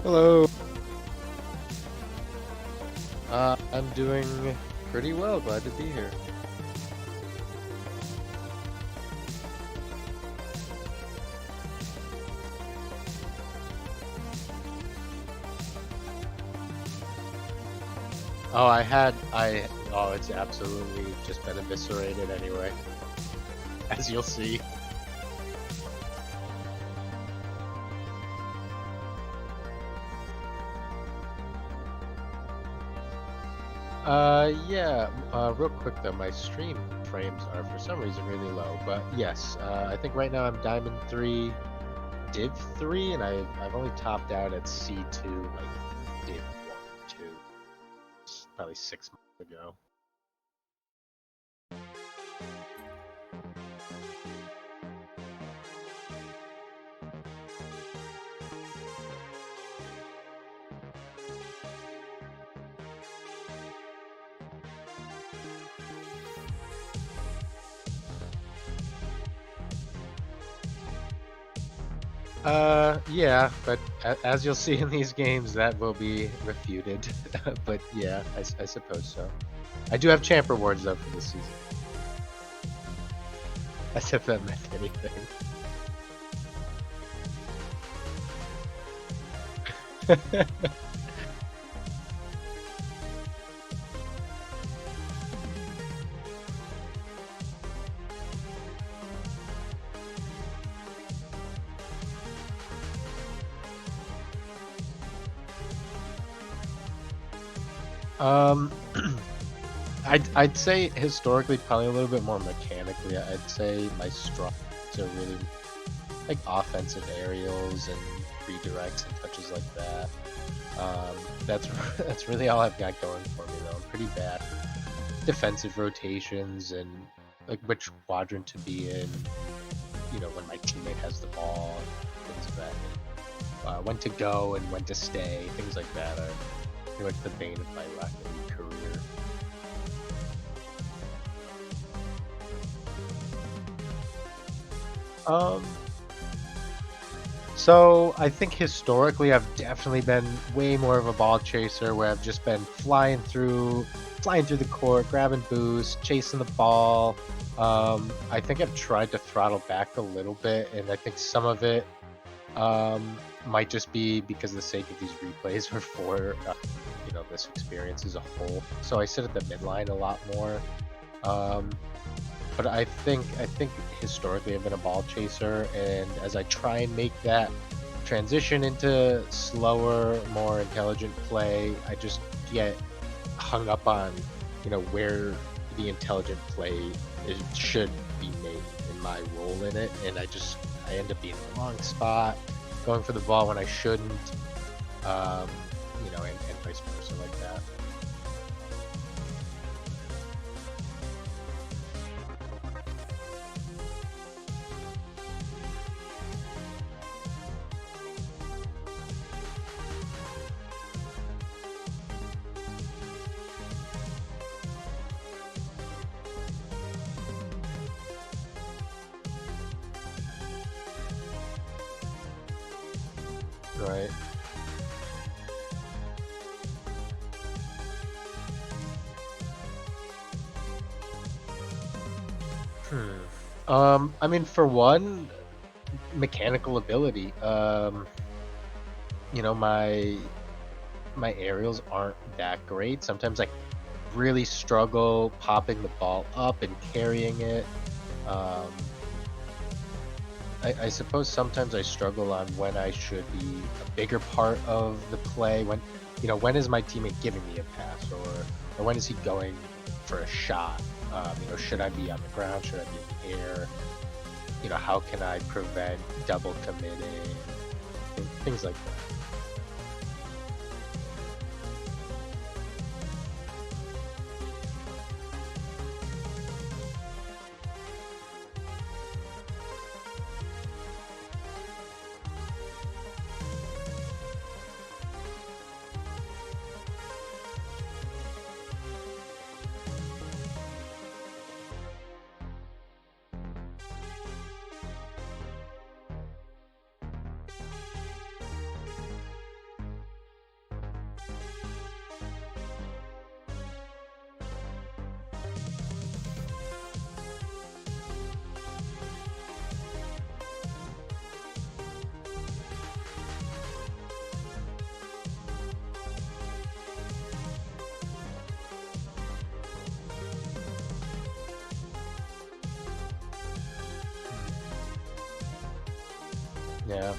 Hello. I'm doing pretty well. Glad to be here. Oh, it's absolutely just been eviscerated anyway, as you'll see. Yeah, real quick though, my stream frames are for some reason really low, but yes, I think right now I'm Diamond 3, Div 3, and I've only topped out at C2, like Div 1, 2, probably 6 months ago. Yeah, but as you'll see in these games, that will be refuted. But yeah, I suppose so. I do have champ rewards though for this season, as if that meant anything. um, I'd say historically probably a little bit more mechanically. I'd say my strengths are really like offensive aerials and redirects and touches like that. That's that's really all I've got going for me though. I'm pretty bad defensive rotations and like which quadrant to be in. You know, when my teammate has the ball, things of that. When to go and when to stay, things like that are pretty much the bane of my Rocket League career. Um, so I think historically I've definitely been way more of a ball chaser where I've just been flying through the court, grabbing boost, chasing the ball. I think I've tried to throttle back a little bit, and I think some of it might just be because of the sake of these replays or for this experience as a whole. So I sit at the midline a lot more. Um, but I think historically I've been a ball chaser, and as I try and make that transition into slower, more intelligent play, I just get hung up on where the intelligent play should be made in my role in it, and I end up being in the wrong spot, going for the ball when I shouldn't, um, and vice versa like that. Right. I mean, for one, mechanical ability. My aerials aren't that great. Sometimes I really struggle popping the ball up and carrying it. Um, I suppose sometimes I struggle on when I should be a bigger part of the play. When is my teammate giving me a pass, or when is he going for a shot? Should I be on the ground? Should I be in the air? How can I prevent double committing? Things like that. Yeah.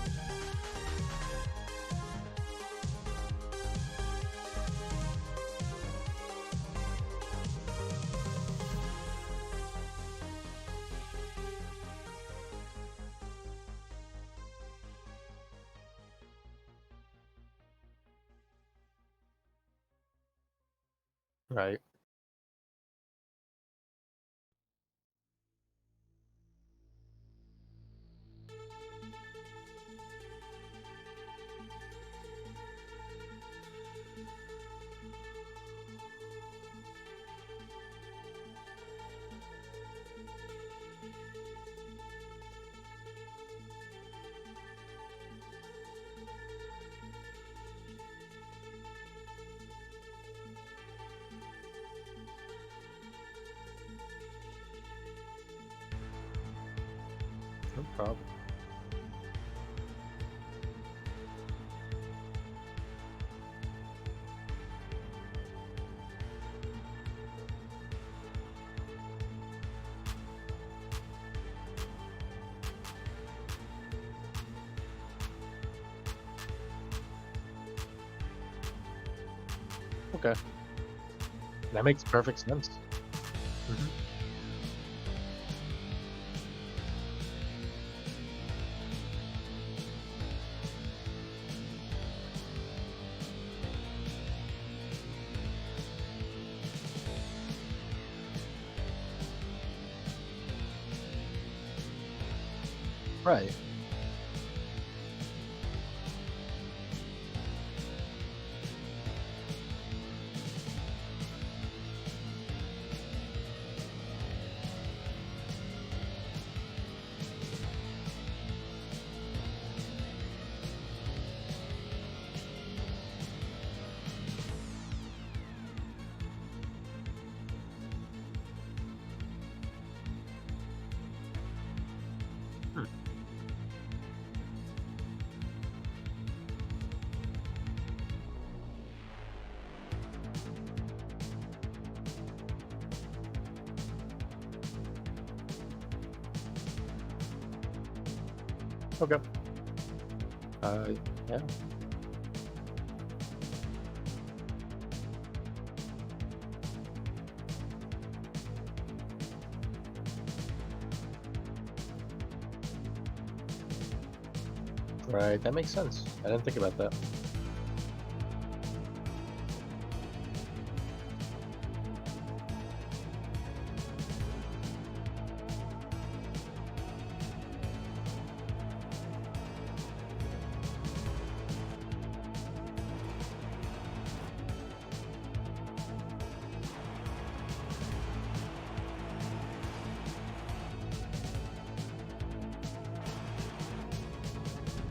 Right. No problem. Okay. That makes perfect sense. Mhm. Right. Hmm. Okay. Yeah. Right. That makes sense. I didn't think about that.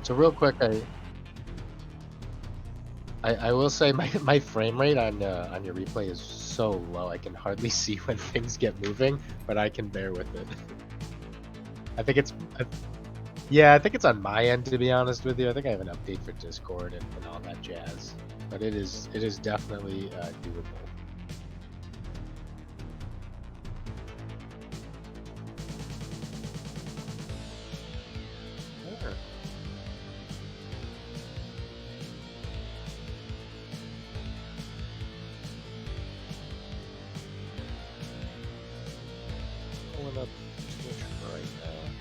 So real quick, I will say my frame rate on your replay is so low. I can hardly see when things get moving, but I can bear with it. I think it's I, yeah, I think it's on my end to be honest with you. I think I have an update for Discord and all that jazz. But it is definitely doable. Sure. Pulling up Twitch right now.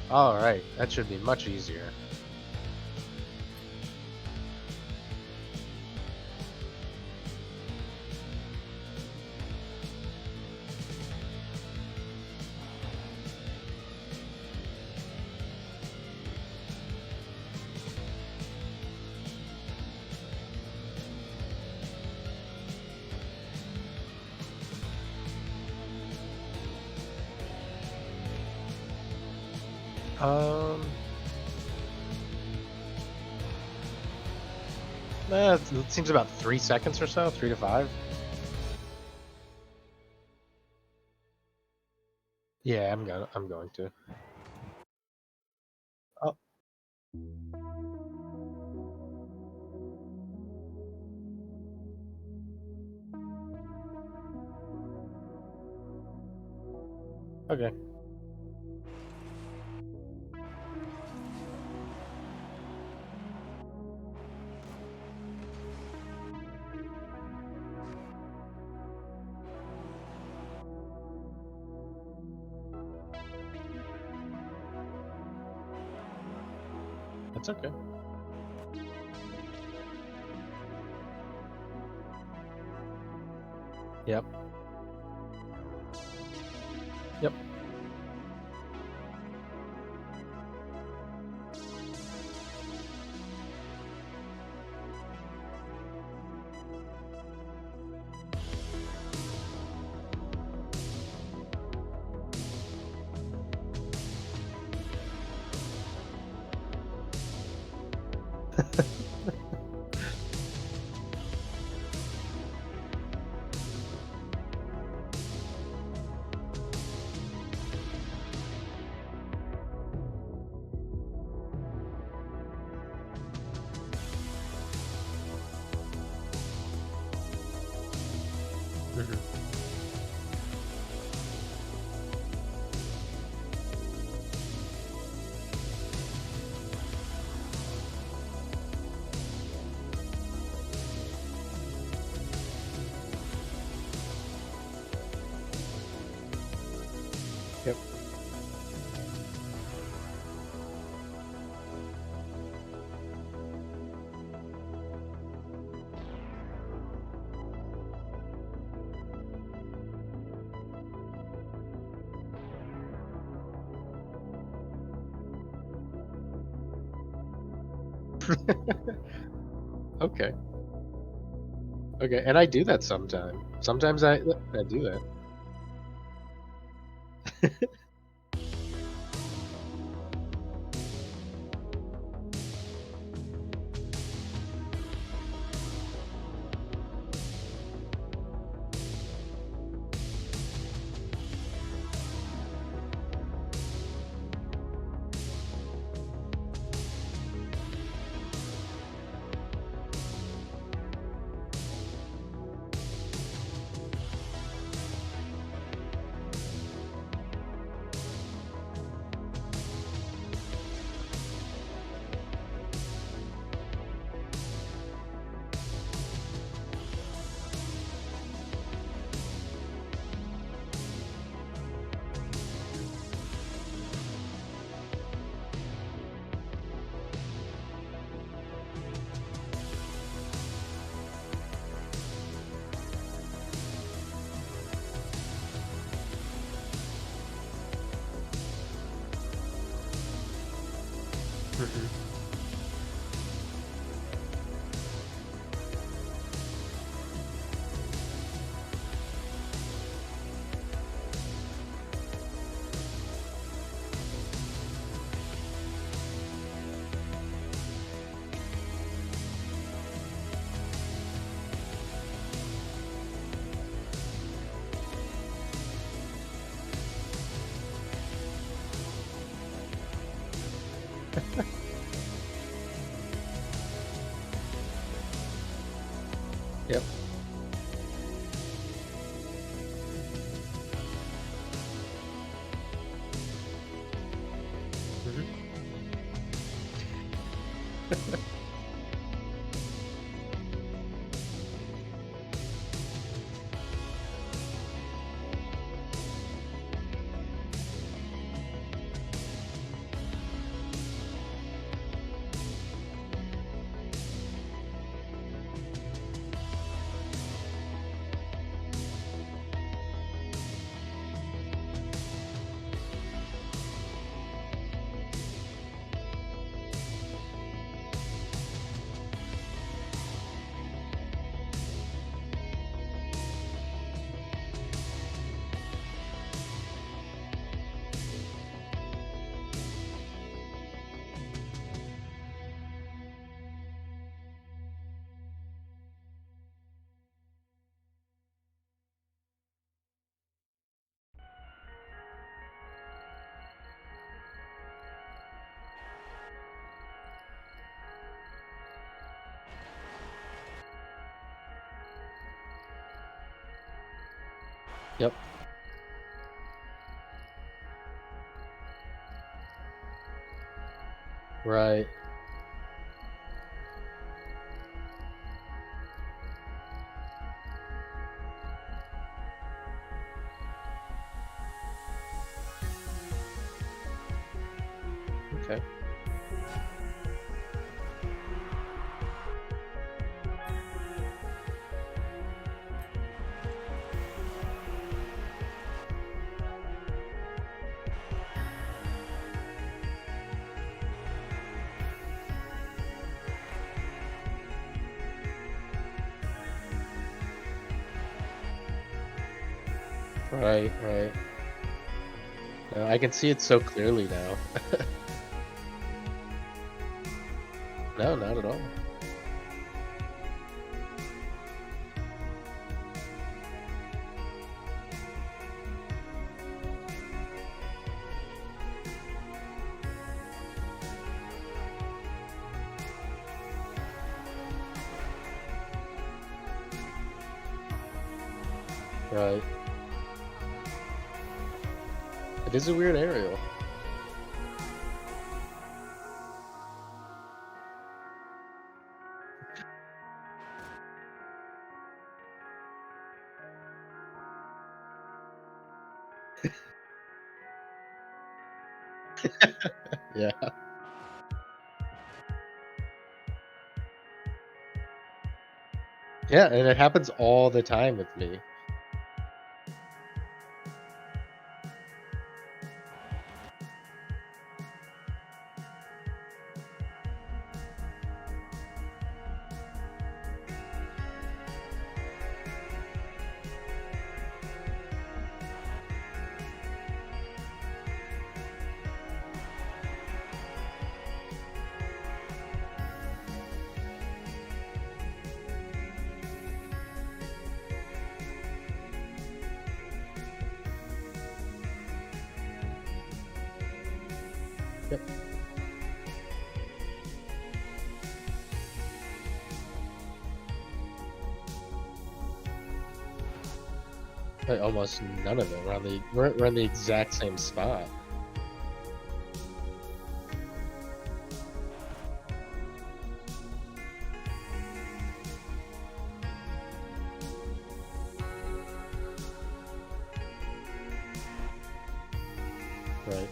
All right, that should be much easier. Um, it seems about 3 seconds or so, 3 to 5. Yeah, I'm going to. Oh, okay. That's okay. Yep. Yep. Mhm. Yep. Okay. Okay, and I do that sometimes. Sometimes I do that. Mhm. Yep. Mhm. Yep. Right. Okay. Right, right. No, I can see it so clearly now. No, not at all. Right. It is a weird aerial. Yeah. Yeah, and it happens all the time with me. Yep. Like, almost none of them. We're in the exact same spot. Right.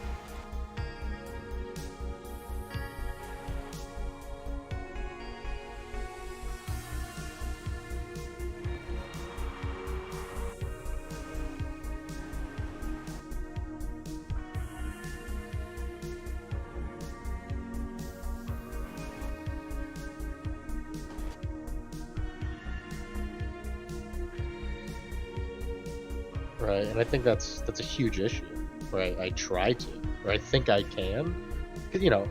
Right. And I think that's a huge issue. Right. I try to, or I think I can. 'Cause, you know,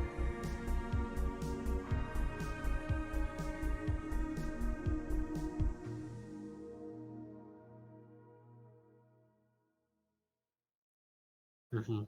mhm.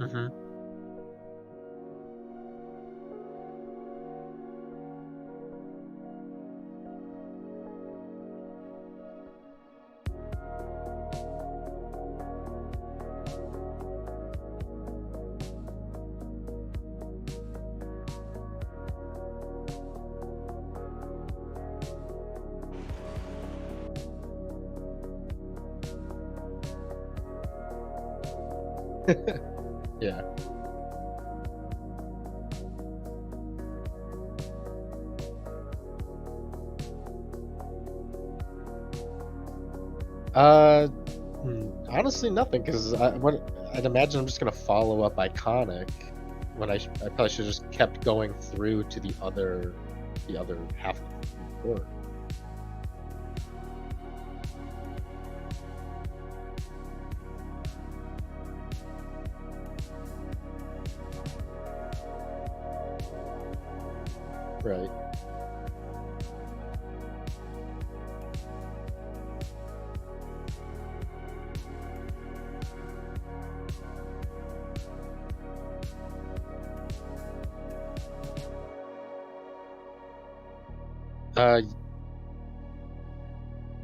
Mhm. Yeah. Uh, Honestly, nothing. Because I'd imagine I'm just gonna follow up Iconic when I probably should have just kept going through to the other half of the court. Right. Uh,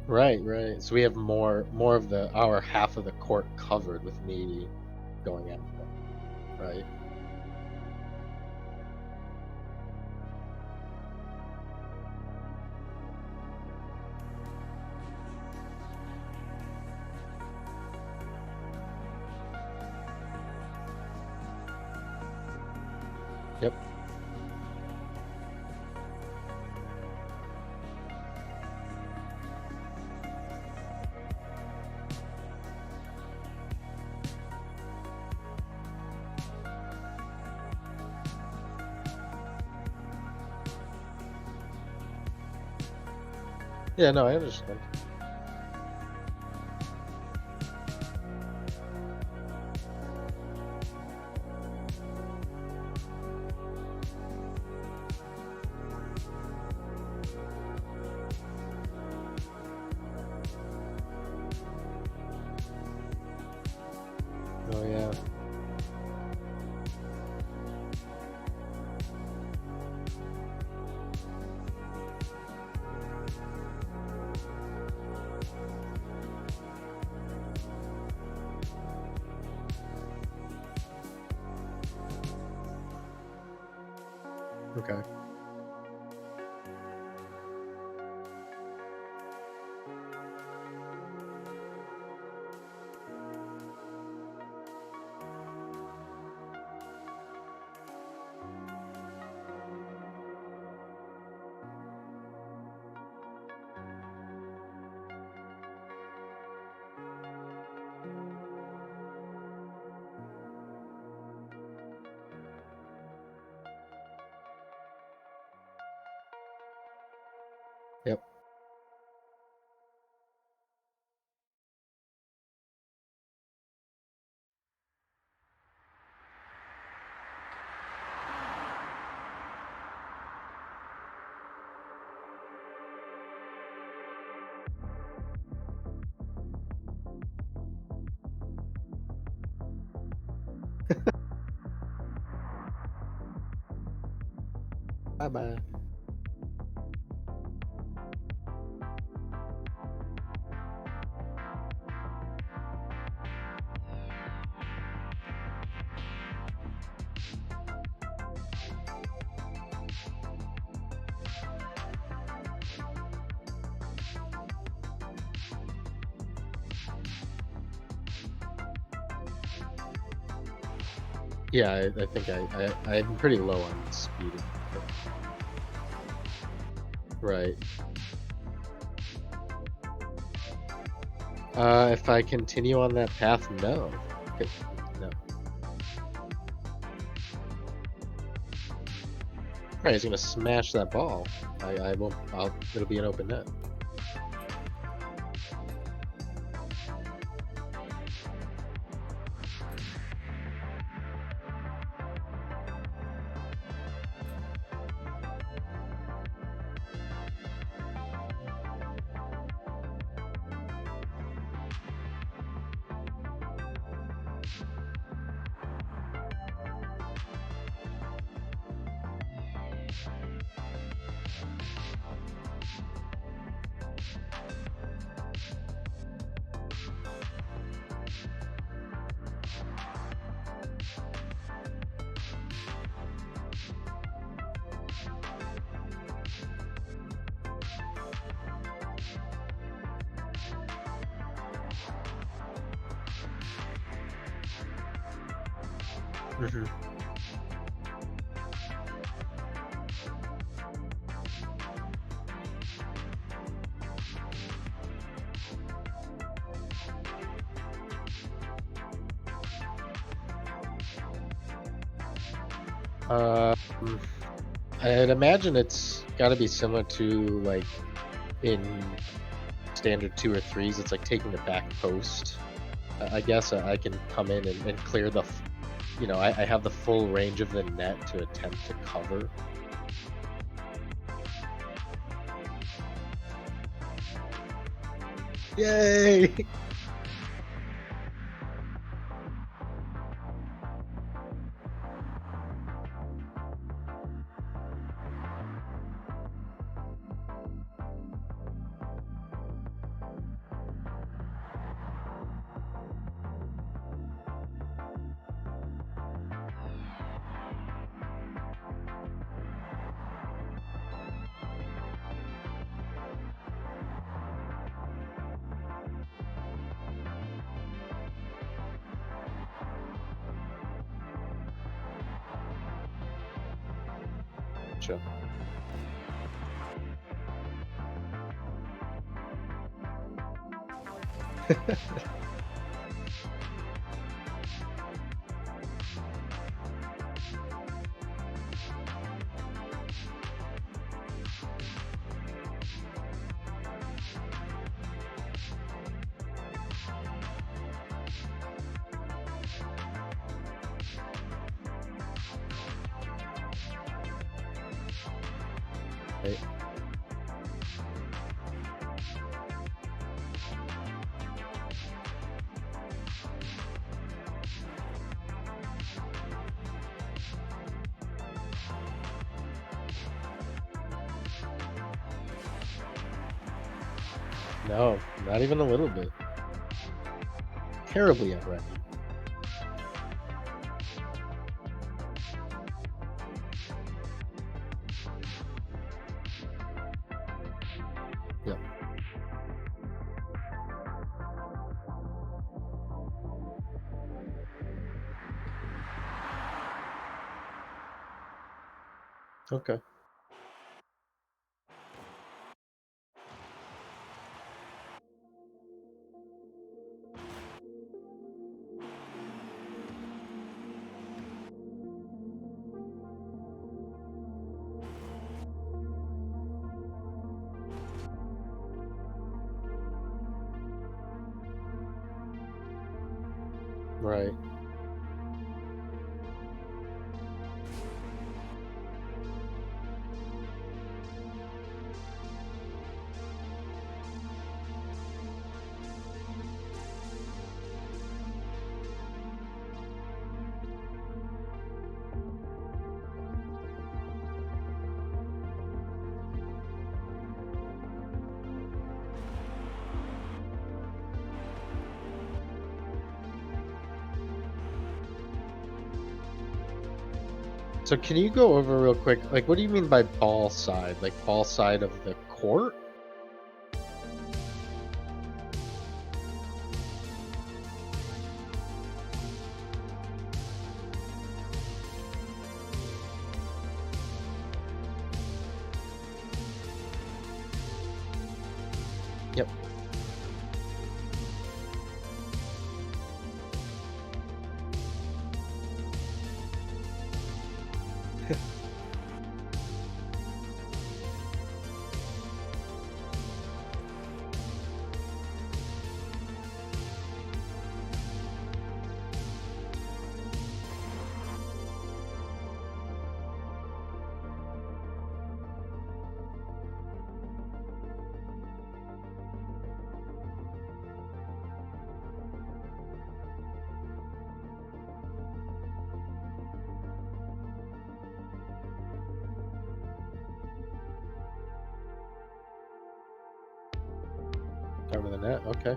right, right. So we have more of the our half of the court covered with me going out. Right. Yep. Yeah, no, I understand. Oh, yeah. Okay. Yep. Bye-bye. Yeah, I think I'm pretty low on speed. Right. If I continue on that path, no. Okay, no. Right, he's gonna smash that ball. I won't. It'll be an open net. Mm-hmm. I'd imagine it's got to be similar to like in standard 2 or 3s. It's like taking the back post. I guess I can come in and clear the. I have the full range of the net to attempt to cover. Yay! Gotcha. Right. No, not even a little bit. Terribly unready. Yep. Okay. Right. So can you go over real quick, like, what do you mean by ball side? Like ball side of the court? Yep. Cover the net. Okay.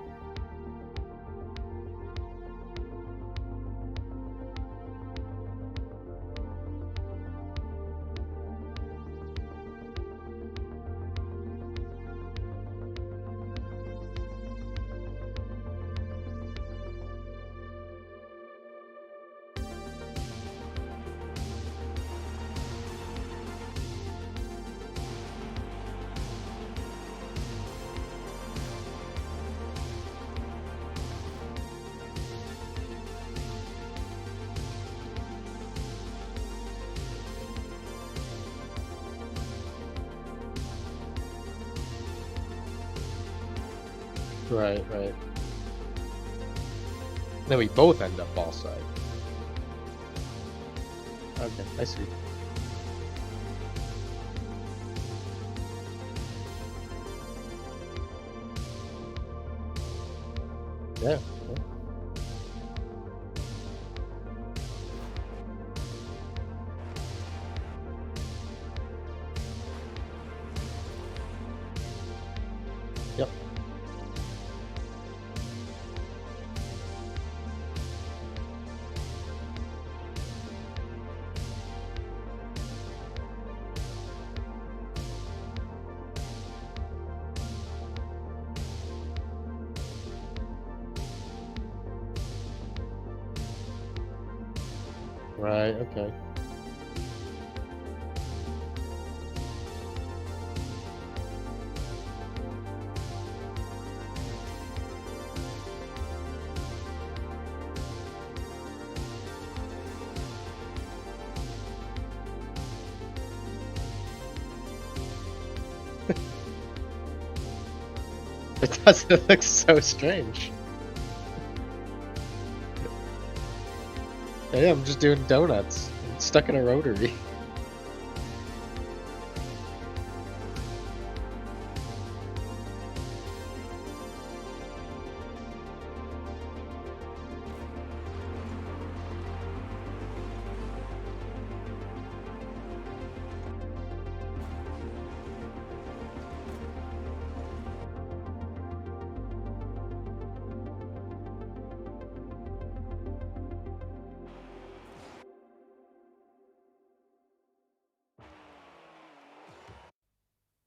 Right, right. Then we both end up ball side. Okay, I see. Yeah. Yeah. Yep. Right. Okay. It does. It looks so strange. Yeah, I'm just doing donuts. I'm stuck in a rotary.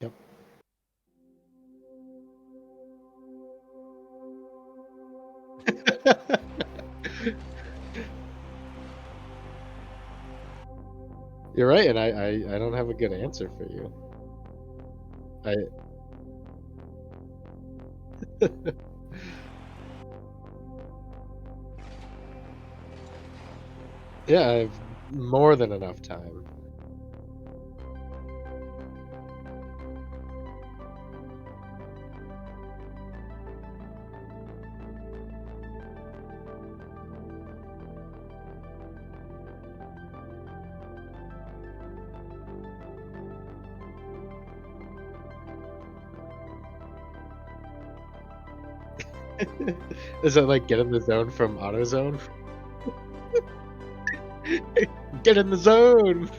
Yep. You're right, and I don't have a good answer for you. I yeah, I've more than enough time. Is it like get in the zone from AutoZone? Get in the zone.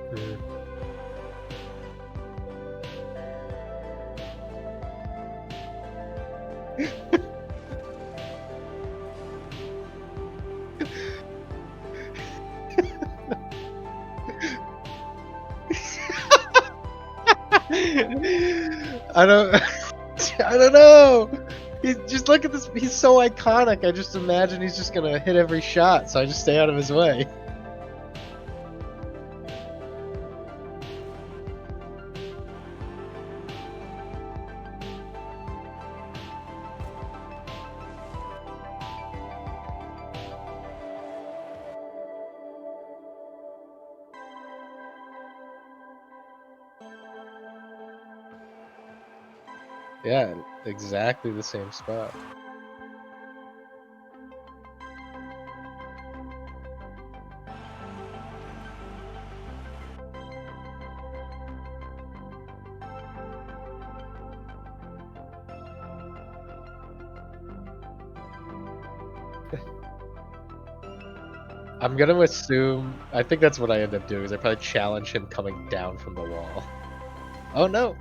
Mm. I don't I don't know. He's just look at this. He's so iconic. I just imagine he's just gonna hit every shot, so I just stay out of his way. Yeah, exactly the same spot. I'm gonna assume. I think that's what I end up doing. Is I probably challenge him coming down from the wall. Oh no!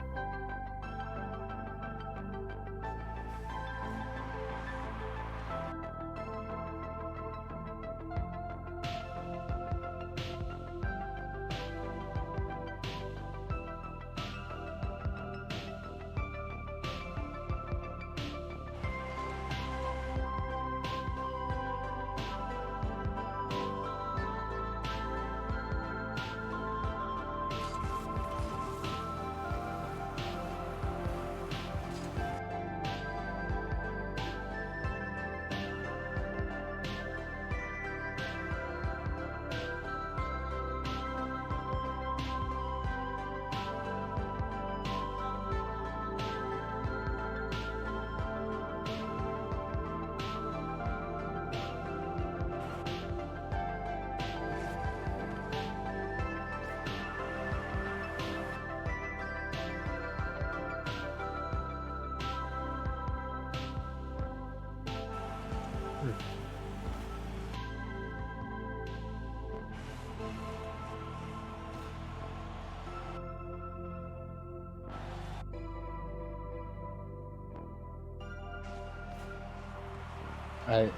I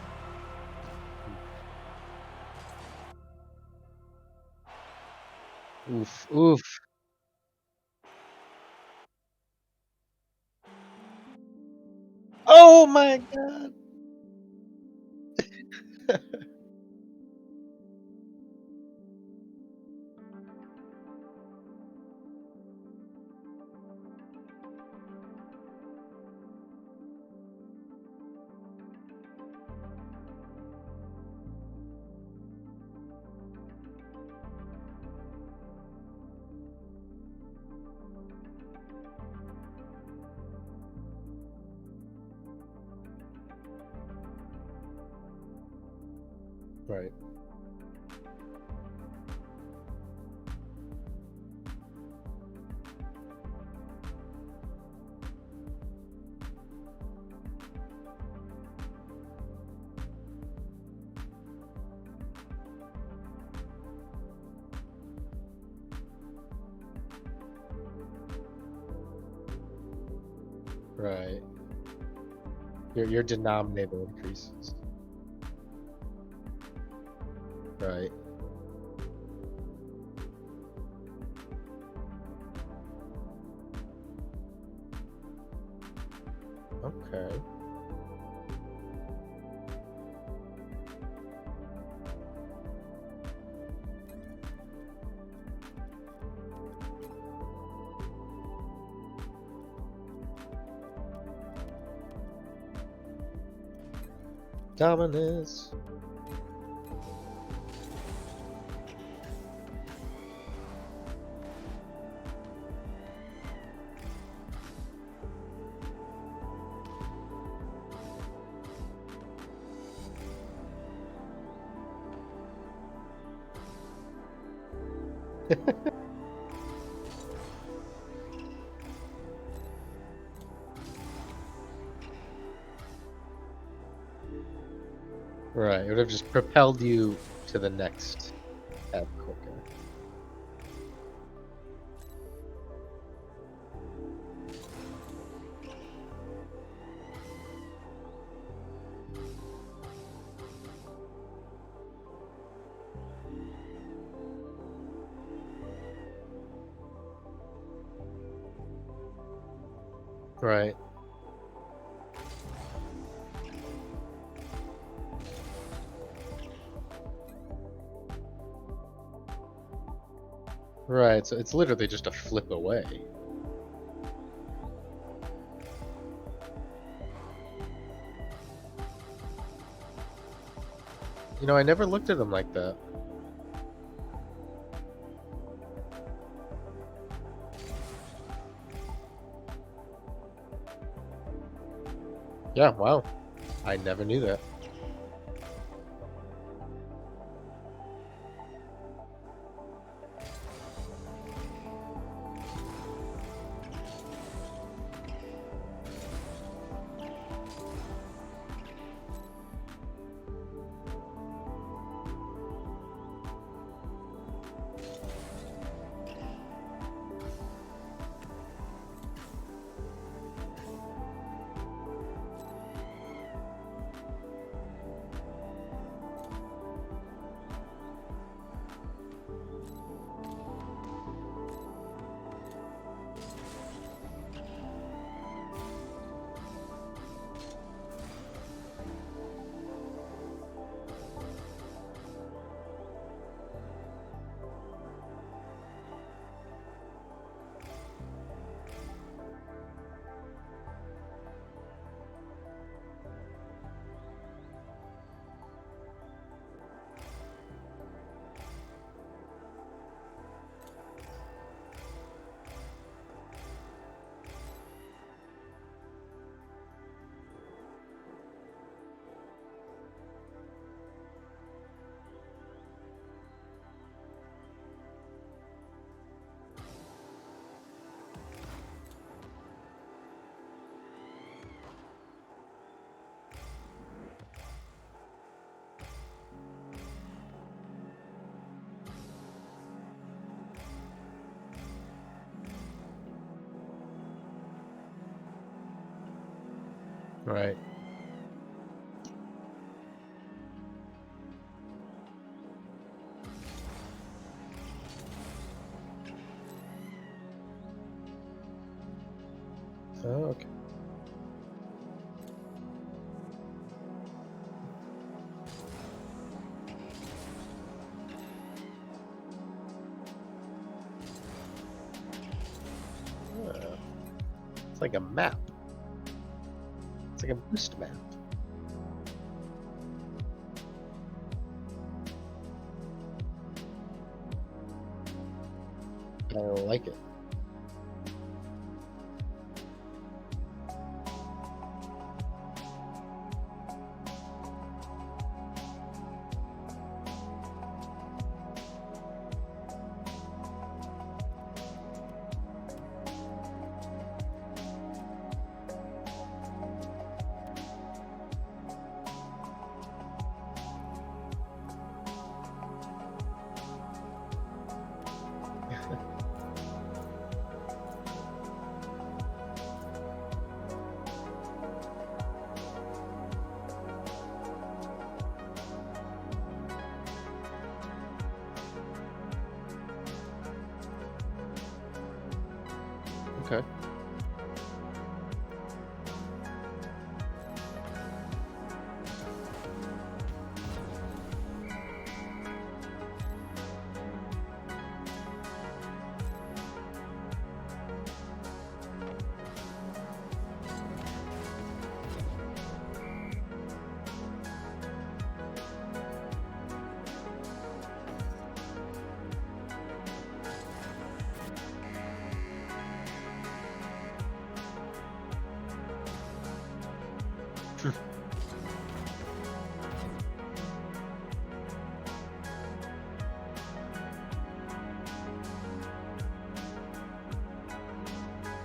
Oof, oof. Oh my god! Right, right. Your denominator increases. Right. Okay. Dominus. Right, it would have just propelled you to the next step quicker. Right. Right, so it's literally just a flip away. I never looked at them like that. Yeah, wow. I never knew that. Right. It's like a map. It's like a boost map. I don't like it. Okay.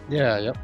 Yeah, yep.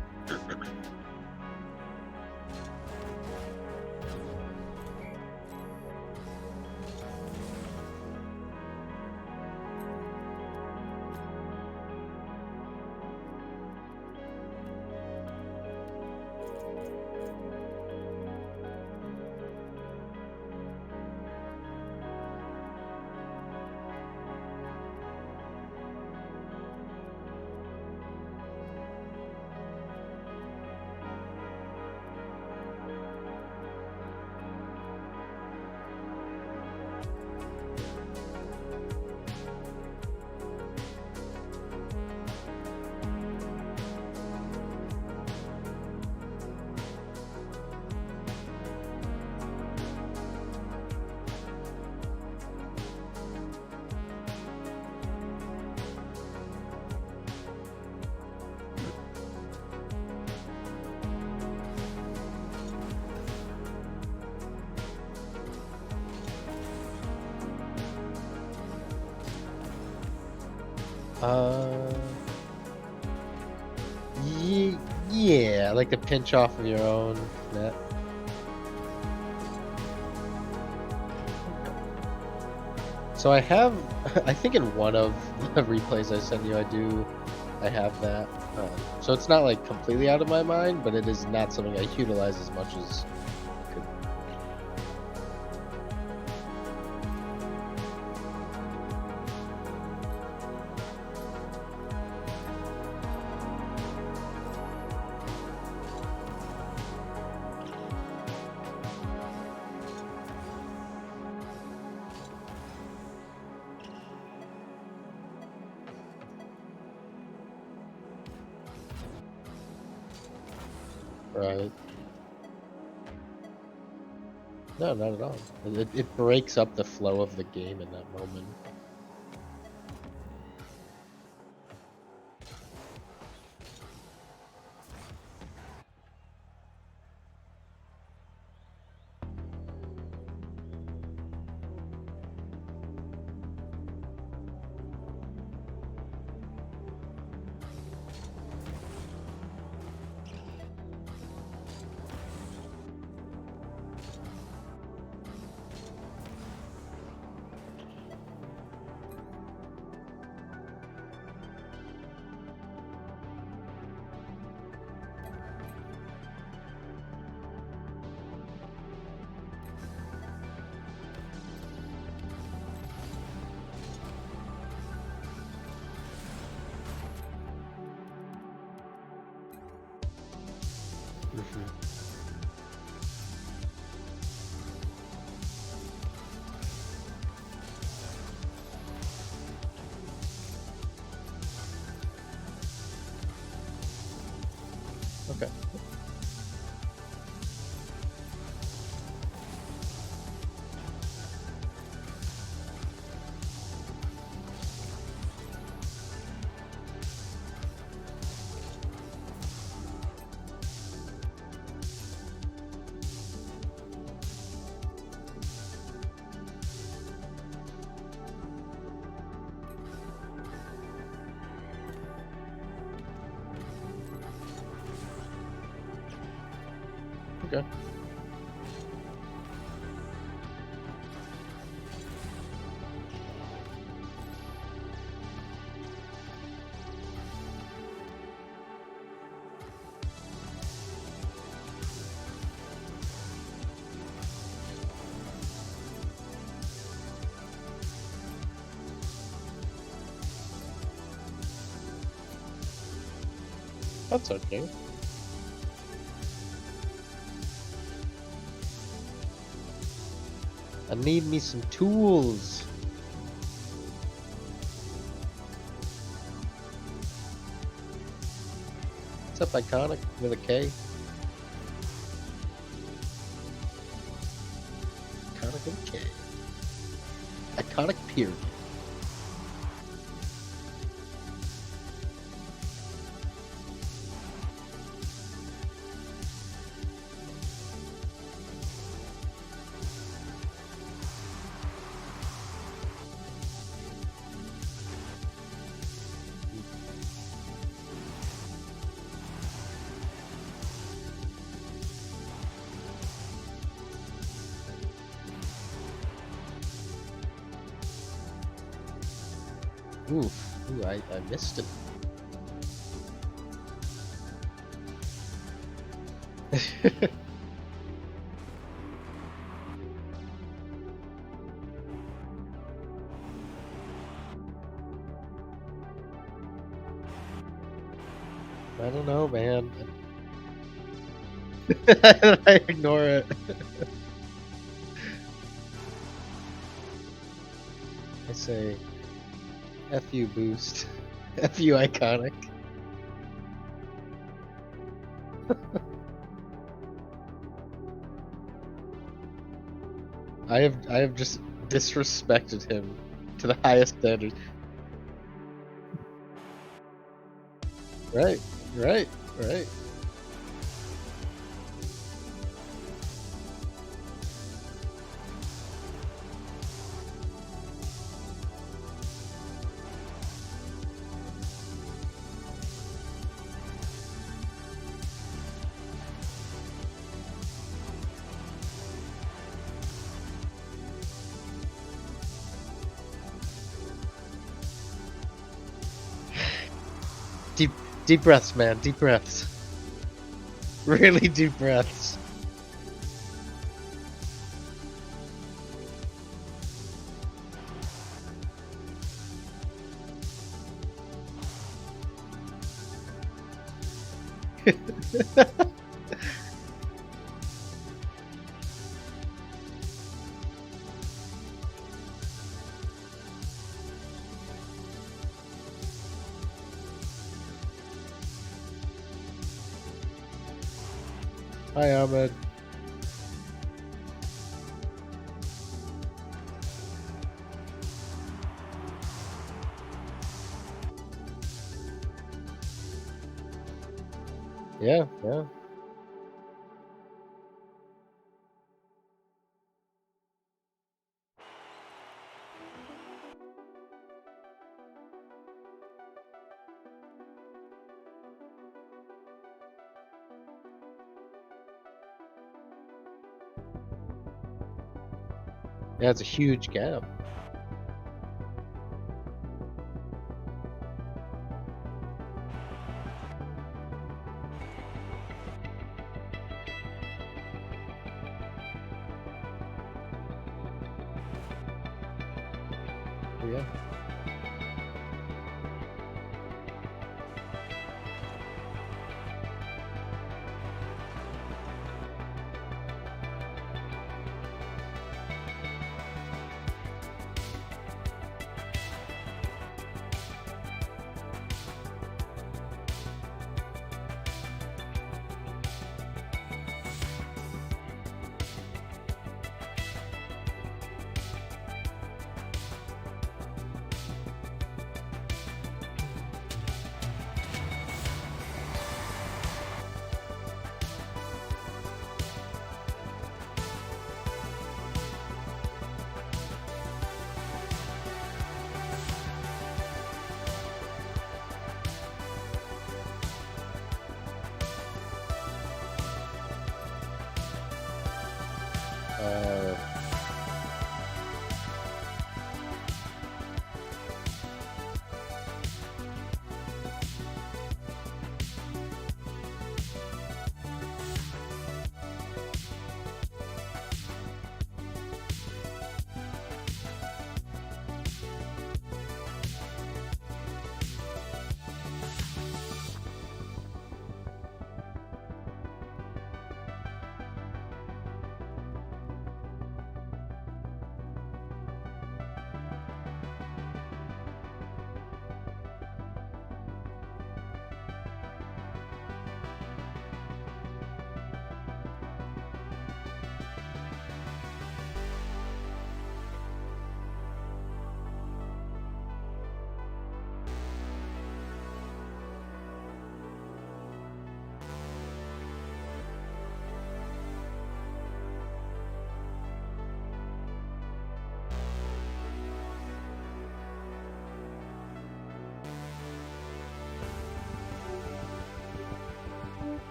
Uh, yeah, like the pinch off of your own net. So I have, I think in one of the replays I sent you, I have that. So it's not like completely out of my mind, but it is not something I utilize as much as I could. Right. No, not at all. It breaks up the flow of the game in that moment. Okay. That's okay. I need me some tools. What's up, Iconic with a K? Iconic with a K. Iconic period. Oof. Ooh, I missed it. I don't know, man. I ignore it. I say, F you, Boost. F you, Iconic. I have just disrespected him to the highest standards. Right, right, right. Deep breaths, man. Deep breaths. Really deep breaths. Hi, Ahmed. Yeah, yeah. Yeah, it's a huge gap. Yeah. Uh,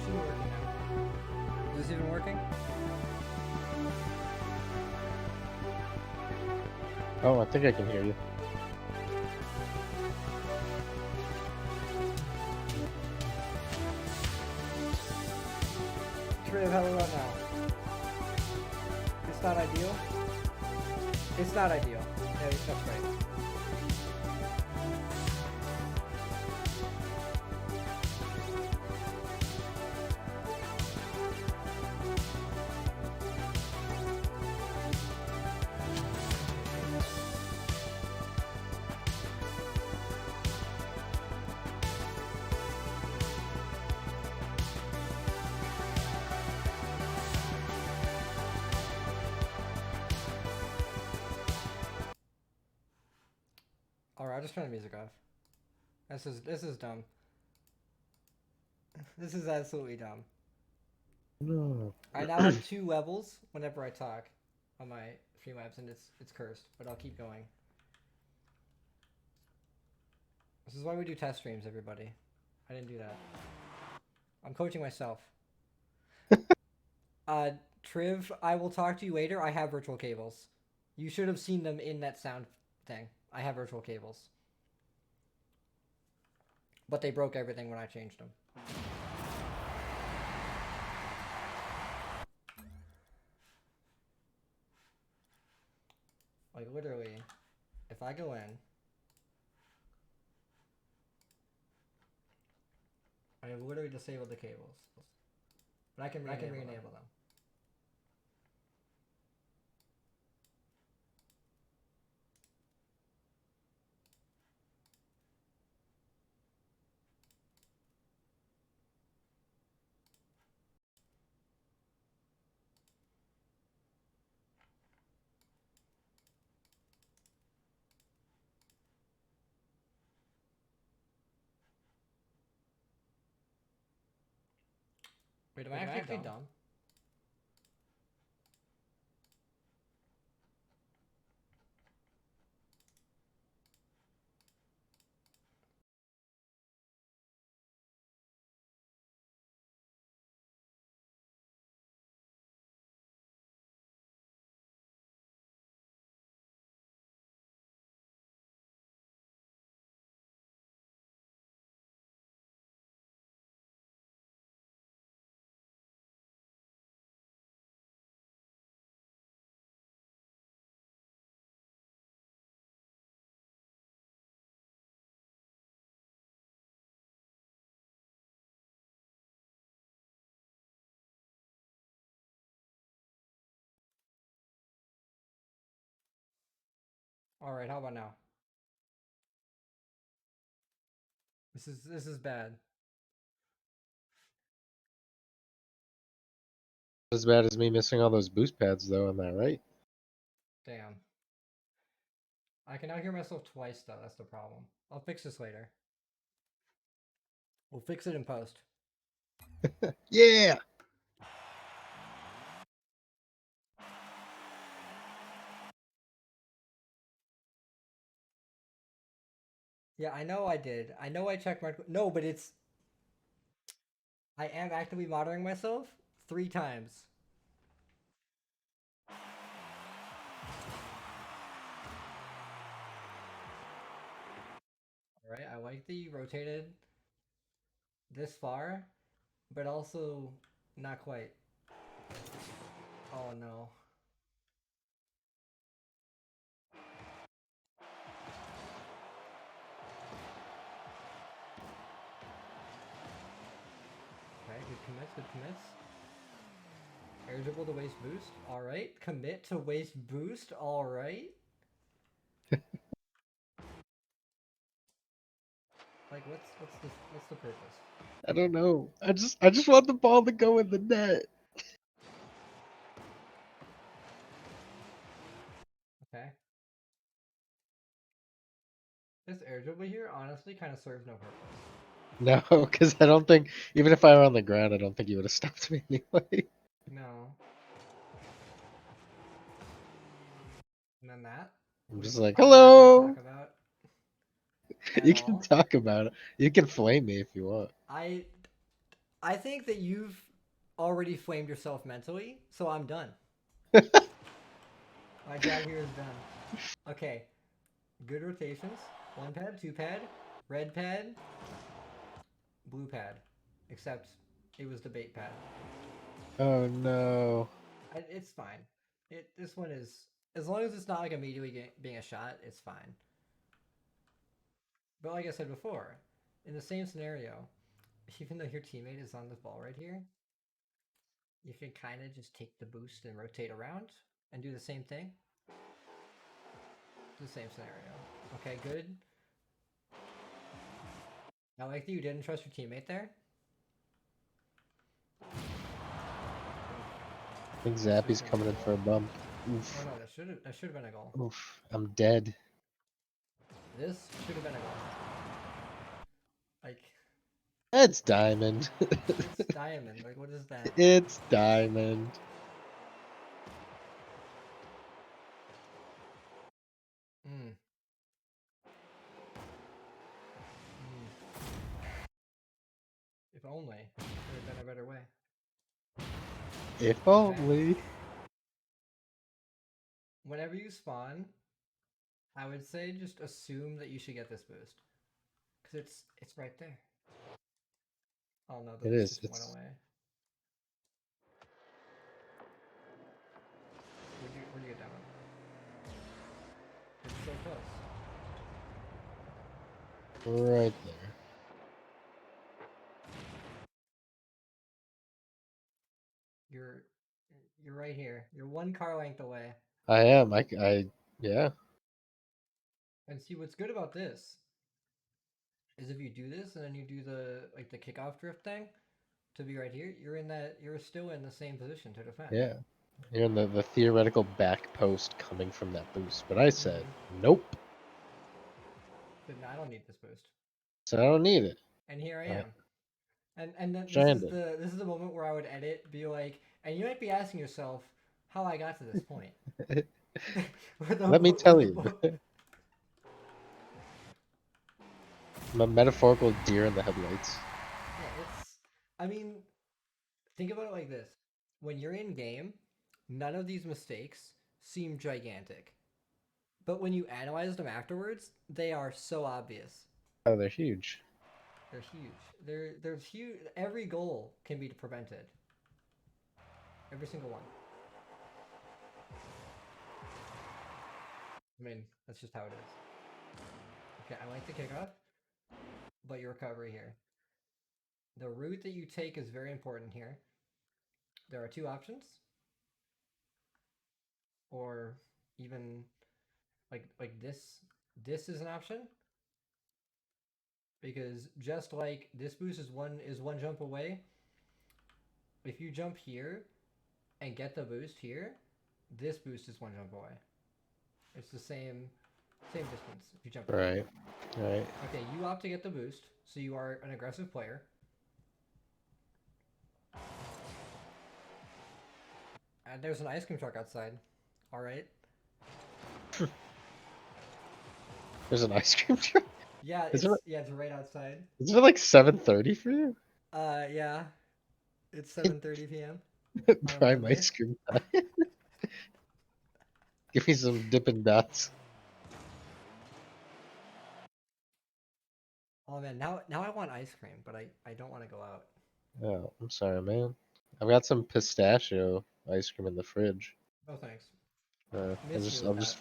Is it working now? Is this even working? oh, I think I can hear you. Triv, how about now? It's not ideal. It's not ideal. Yeah, that's right. Alright, I'll just turn the music off. This is dumb. This is absolutely dumb. No. I now have 2 levels whenever I talk on my Streamlabs, and it's cursed, but I'll keep going. This is why we do test streams, everybody. I didn't do that. I'm coaching myself. Triv, I will talk to you later. I have virtual cables. You should have seen them in that sound thing. I have virtual cables. But they broke everything when I changed them. Like, literally, if I go in, I have literally disabled the cables. But I can re-enable them. Wait, am I actually dumb? Alright, how about now? This is bad. As bad as me missing all those boost pads, though, am I right? Damn. I can now hear myself twice, though. That's the problem. I'll fix this later. We'll fix it in post. Yeah! Yeah, I know I did. I know I checked my... No, but it's... I am actively monitoring myself 3 times. Alright, I like that you rotated this far, but also not quite. Oh no. Okay, good commits, good commits. Air dribble to waste boost. Alright. Commit to waste boost. Alright. Like what's the purpose? I don't know. I just want the ball to go in the net. Okay. This air dribble here honestly kind of serves no purpose. No, because I don't think even if I were on the ground, I don't think you would have stopped me anyway. No. And then that, I'm which just like, I'm not gonna talk hello. about at You can all. talk about it. You can flame me if you want. I I think that you've already flamed yourself mentally, so I'm done. My job here is done. Okay. Good rotations. 1 pad, 2 pad, red pad, blue pad. Except it was the bait pad. Oh no. It's fine. This one is, as long as it's not like immediately being a shot, it's fine. But like I said before, in the same scenario, even though your teammate is on the ball right here, you can kind of just take the boost and rotate around and do the same thing. The same scenario. Okay, good. I like that you didn't trust your teammate there. I think Zappy's coming in for a bump. Oof. Oh no, that should have been a goal. Oof. I'm dead. This should have been a goal. Like, It's diamond. it's diamond. Like, what is that? It's diamond. Mm. If only there had been a better way. If only. Whenever you spawn, I would say just assume that you should get this boost, because it's right there. Oh no, the It boost is. just went It's away. Where'd you get down? It's so close. right there. You're you're right here. You're 1 car length away. I am. Yeah. And see what's good about this is if you do this and then you do the kickoff drift thing to be right here, you're still in the same position to defend. Yeah. You're in the theoretical back post coming from that boost. But I said, Mm-hmm. nope. But no, I don't need this boost. So I don't need it. And here I Right. am. And then Stranded. this is the moment where I would edit, be like, and you might be asking yourself how I got to this point. Let me tell you. The I'm a metaphorical deer in the headlights. yeah, I mean, think about it like this: when you're in game, none of these mistakes seem gigantic, but when you analyze them afterwards, they are so obvious. Oh, they're huge. They're huge. There's huge. Every goal can be prevented. Every single one. I mean, that's just how it is. Okay, I like the kickoff, but your recovery here. The route that you take is very important here. There are 2 options, or even like this. This is an option because just like this boost is one jump away. If you jump here and get the boost here, this boost is 1 jump away. It's the same distance if you jump here. Right. Right. Okay, you opt to get the boost, so you are an aggressive player. And there's an ice cream truck outside. All right. There's an ice cream truck. Yeah, Is it's right outside. it like 7:30 for you? Yeah. It's 7:30 p.m. on a Prime Monday. ice cream time. Give me some Dippin' Dots. Oh man, now I want ice cream, but I don't want to go out. Oh, I'm sorry, man. I've got some pistachio ice cream in the fridge. Oh thanks. I Miss me just, with I'm that. just,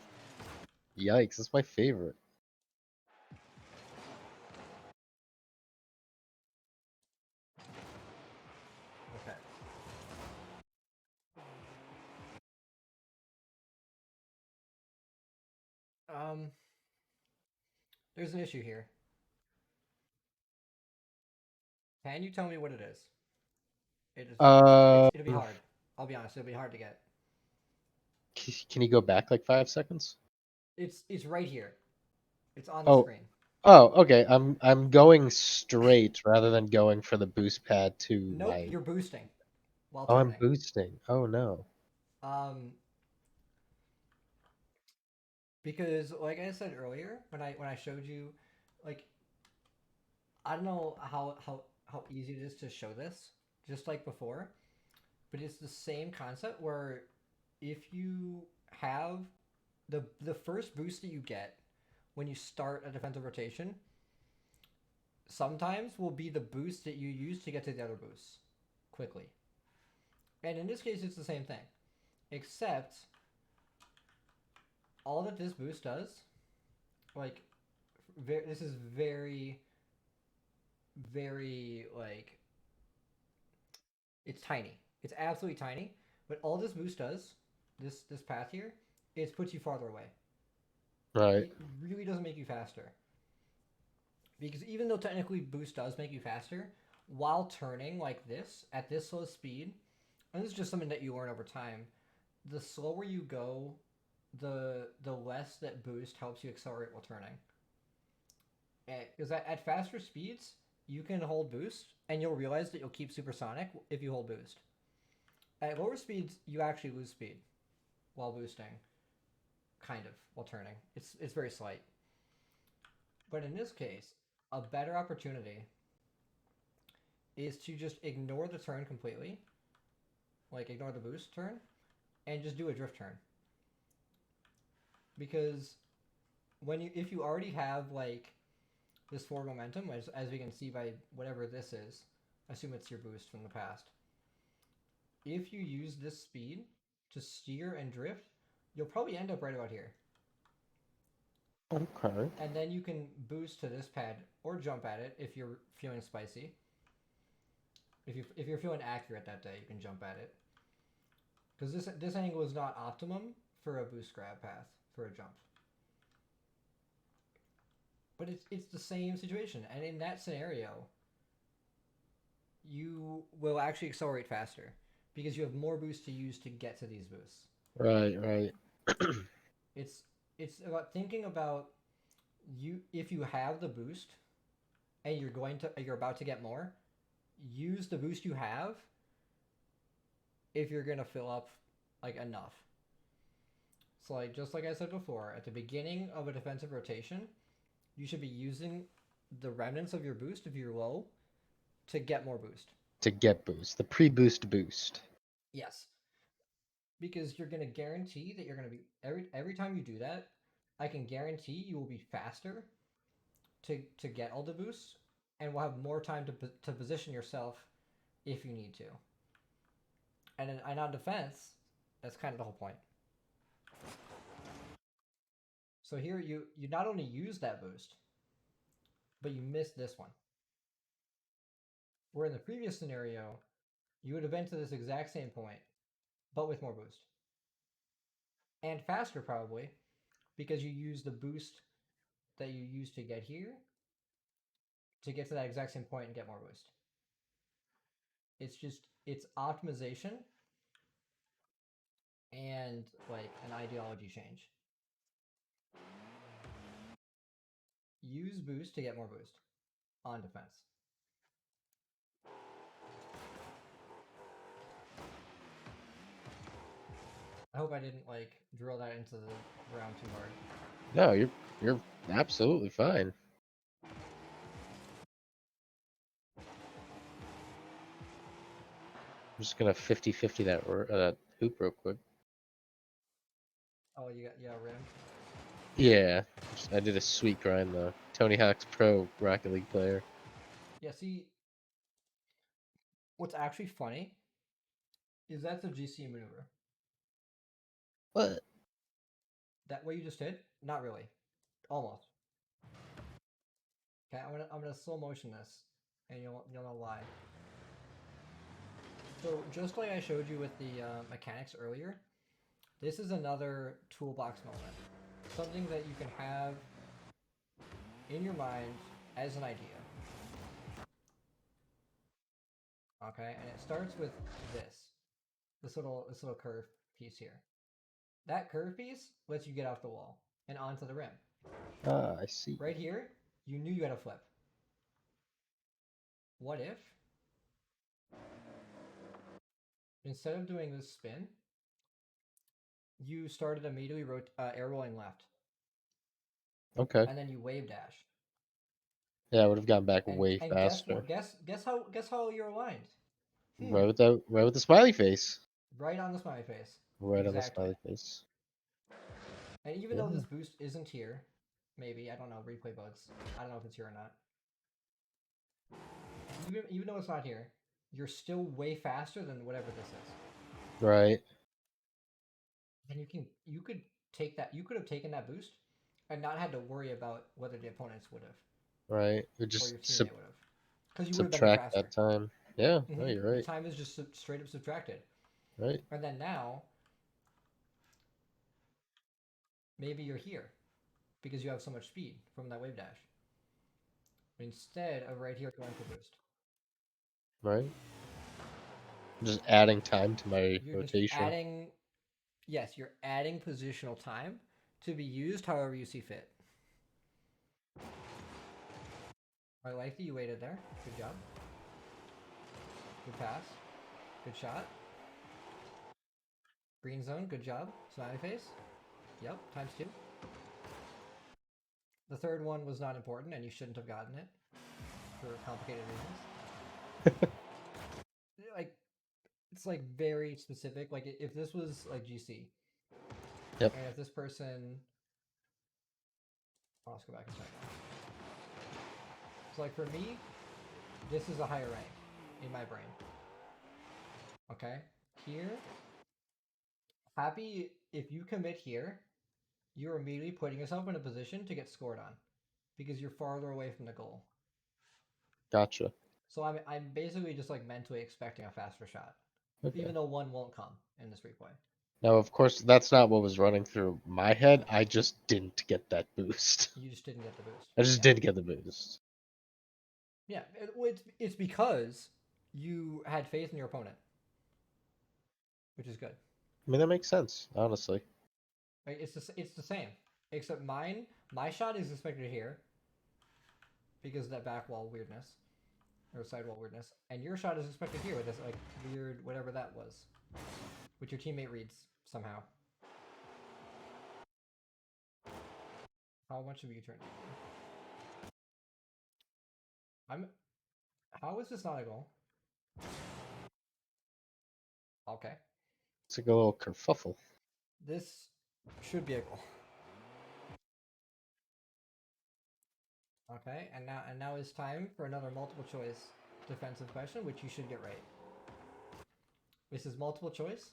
yikes! It's my favorite. Okay. Um, there's an issue here. Can you tell me what it is? It'll be hard. I'll be honest. It'll be hard to get. Can you go back like 5 seconds? It's right here. It's on the Oh, screen. oh, okay. I'm going straight rather than going for the boost pad to Nope, my. you're boosting while Oh, I'm turning. boosting. Oh no. Um, because like I said earlier, when I showed you, like I don't know how easy it is to show this, just like before, but it's the same concept where if you have the first boost that you get when you start a defensive rotation sometimes will be the boost that you use to get to the other boosts quickly. And in this case, it's the same thing, except all that this boost does, like, this is very, very, like, it's tiny. It's absolutely tiny. But all this boost does, this path here, is puts you farther away. Right. It really doesn't make you faster. Because even though technically boost does make you faster, while turning like this at this slow speed, and this is just something that you learn over time, the slower you go, the less that boost helps you accelerate while turning. Because at faster speeds, you can hold boost, and you'll realize that you'll keep supersonic if you hold boost. At lower speeds, you actually lose speed while boosting, kind of, while turning. It's very slight. But in this case, a better opportunity is to just ignore the turn completely, like ignore the boost turn, and just do a drift turn. Because if you already have like this forward momentum, as we can see by whatever this is, assume it's your boost from the past. If you use this speed to steer and drift, you'll probably end up right about here. Okay. And then you can boost to this pad or jump at it if you're feeling spicy. If you're feeling accurate that day, you can jump at it. Because this angle is not optimum for a boost grab path for a jump. But it's the same situation, and in that scenario, you will actually accelerate faster because you have more boost to use to get to these boosts. Right, right. It's it's about thinking about you if you have the boost and you're about to get more, use the boost you have if you're gonna fill up like enough. So like just like I said before, at the beginning of a defensive rotation, you should be using the remnants of your boost if you're low to get more boost. To get boost, the pre-boost boost. Yes. Because you're gonna guarantee that you're gonna be every time you do that, I can guarantee you will be faster to get all the boosts and will have more time to position yourself if you need to. And on defense, that's kind of the whole point. So here you not only use that boost, but you miss this one. Where in the previous scenario, you would have been to this exact same point, but with more boost. And faster probably, because you use the boost that you used to get here to get to that exact same point and get more boost. It's optimization and like an ideology change. Use boost to get more boost on defense. I hope I didn't like drill that into the ground too hard. No, you're absolutely fine. I'm just gonna 50-50 that hoop real quick. Oh, you got rim. Yeah, I did a sweet grind though. Tony Hawk's Pro Rocket League player. Yeah. See, what's actually funny is that's a GC maneuver. What? That what you just did? Not really. Almost. Okay, I'm gonna slow motion this, and you'll know why. So just like I showed you with the mechanics earlier, this is another toolbox moment. Something that you can have in your mind as an idea. Okay, and it starts with this little curve piece here. That curve piece lets you get off the wall and onto the rim. Ah, I see. Right here, you knew you had a flip. What if instead of doing this spin, you started immediately air rolling left, Okay. and then you wave dash, Yeah, I would have gotten back and way and guess faster. what? Guess how you're aligned. Right with the smiley face. Right on the smiley face. Right on the Exactly. smiley face. And even though Yeah. this boost isn't here, maybe I don't know replay bugs. I don't know if it's here or not. Even though it's not here, you're still way faster than whatever this is. Right. And you could take that you could have taken that boost and not had to worry about whether the opponents would have Right. We or just your teammate would have, because you would have been way subtract faster. that time. Yeah. No, you're The right. time is just straight up subtracted, Right. and then now maybe you're here because you have so much speed from that wave dash instead of right here going for boost. Right. Just adding time to my You're just rotation. adding, yes, you're adding positional time to be used however you see fit. I like that you waited there. Good job. Good pass. Good shot. Green zone. Good job. Smiley face. Yep. ×2. The third one was not important, and you shouldn't have gotten it for complicated reasons. Like, it's like very specific. Like, if this was like GC, Yep. and if this person, oh, let's go back and check now. So, like for me, this is a higher rank in my brain. Okay, here, happy if you commit here, you're immediately putting yourself in a position to get scored on because you're farther away from the goal. Gotcha. So I'm basically just like mentally expecting a faster shot, Okay. even though one won't come in this replay. Now, of course, that's not what was running through my head. I just didn't get that boost. You just didn't get the boost. I just Yeah, didn't get the boost. yeah. It's because you had faith in your opponent, which is good. I mean, that makes sense, honestly. Right? It's the same, except my shot is expected here because of that back wall weirdness or sidewall weirdness, and your shot is expected here with this like weird whatever that was, which your teammate reads somehow. How much of a U-turn? I'm. How is this not a goal? Okay, It's like a little kerfuffle. this should be a goal. Okay, and now it's time for another multiple choice defensive question, which you should get right. This is multiple choice.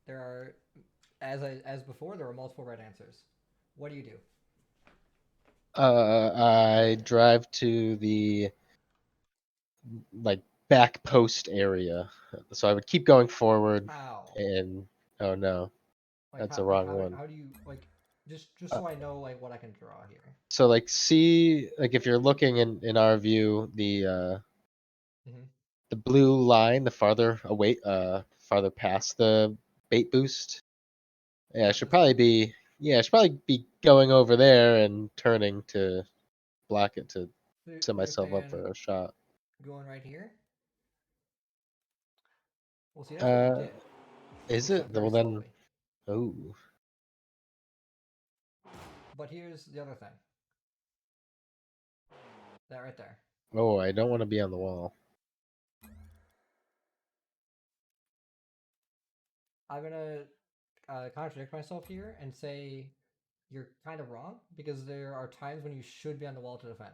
There are, as before, there are multiple right answers. What do you do? I drive to the like back post area, so I would keep going forward, How? and oh no, Like that's how the how wrong how, one. how do you like just Uh, so I know like what I can draw here. so like see like if you're looking in our view, Mm-hmm. the blue line, the farther away, farther past the bait boost. Yeah, I Yep, should this one. probably be. Yeah, I should probably be going over there and turning to block it to So set you're myself up saying for a shot. going right here? Well, see, that's what you Uh, did, is it? except very Well then, slowly. oh, But here's the other thing. That right there. oh, I don't want to be on the wall. I'm gonna contradict myself here and say you're kind of wrong because there are times when you should be on the wall to defend.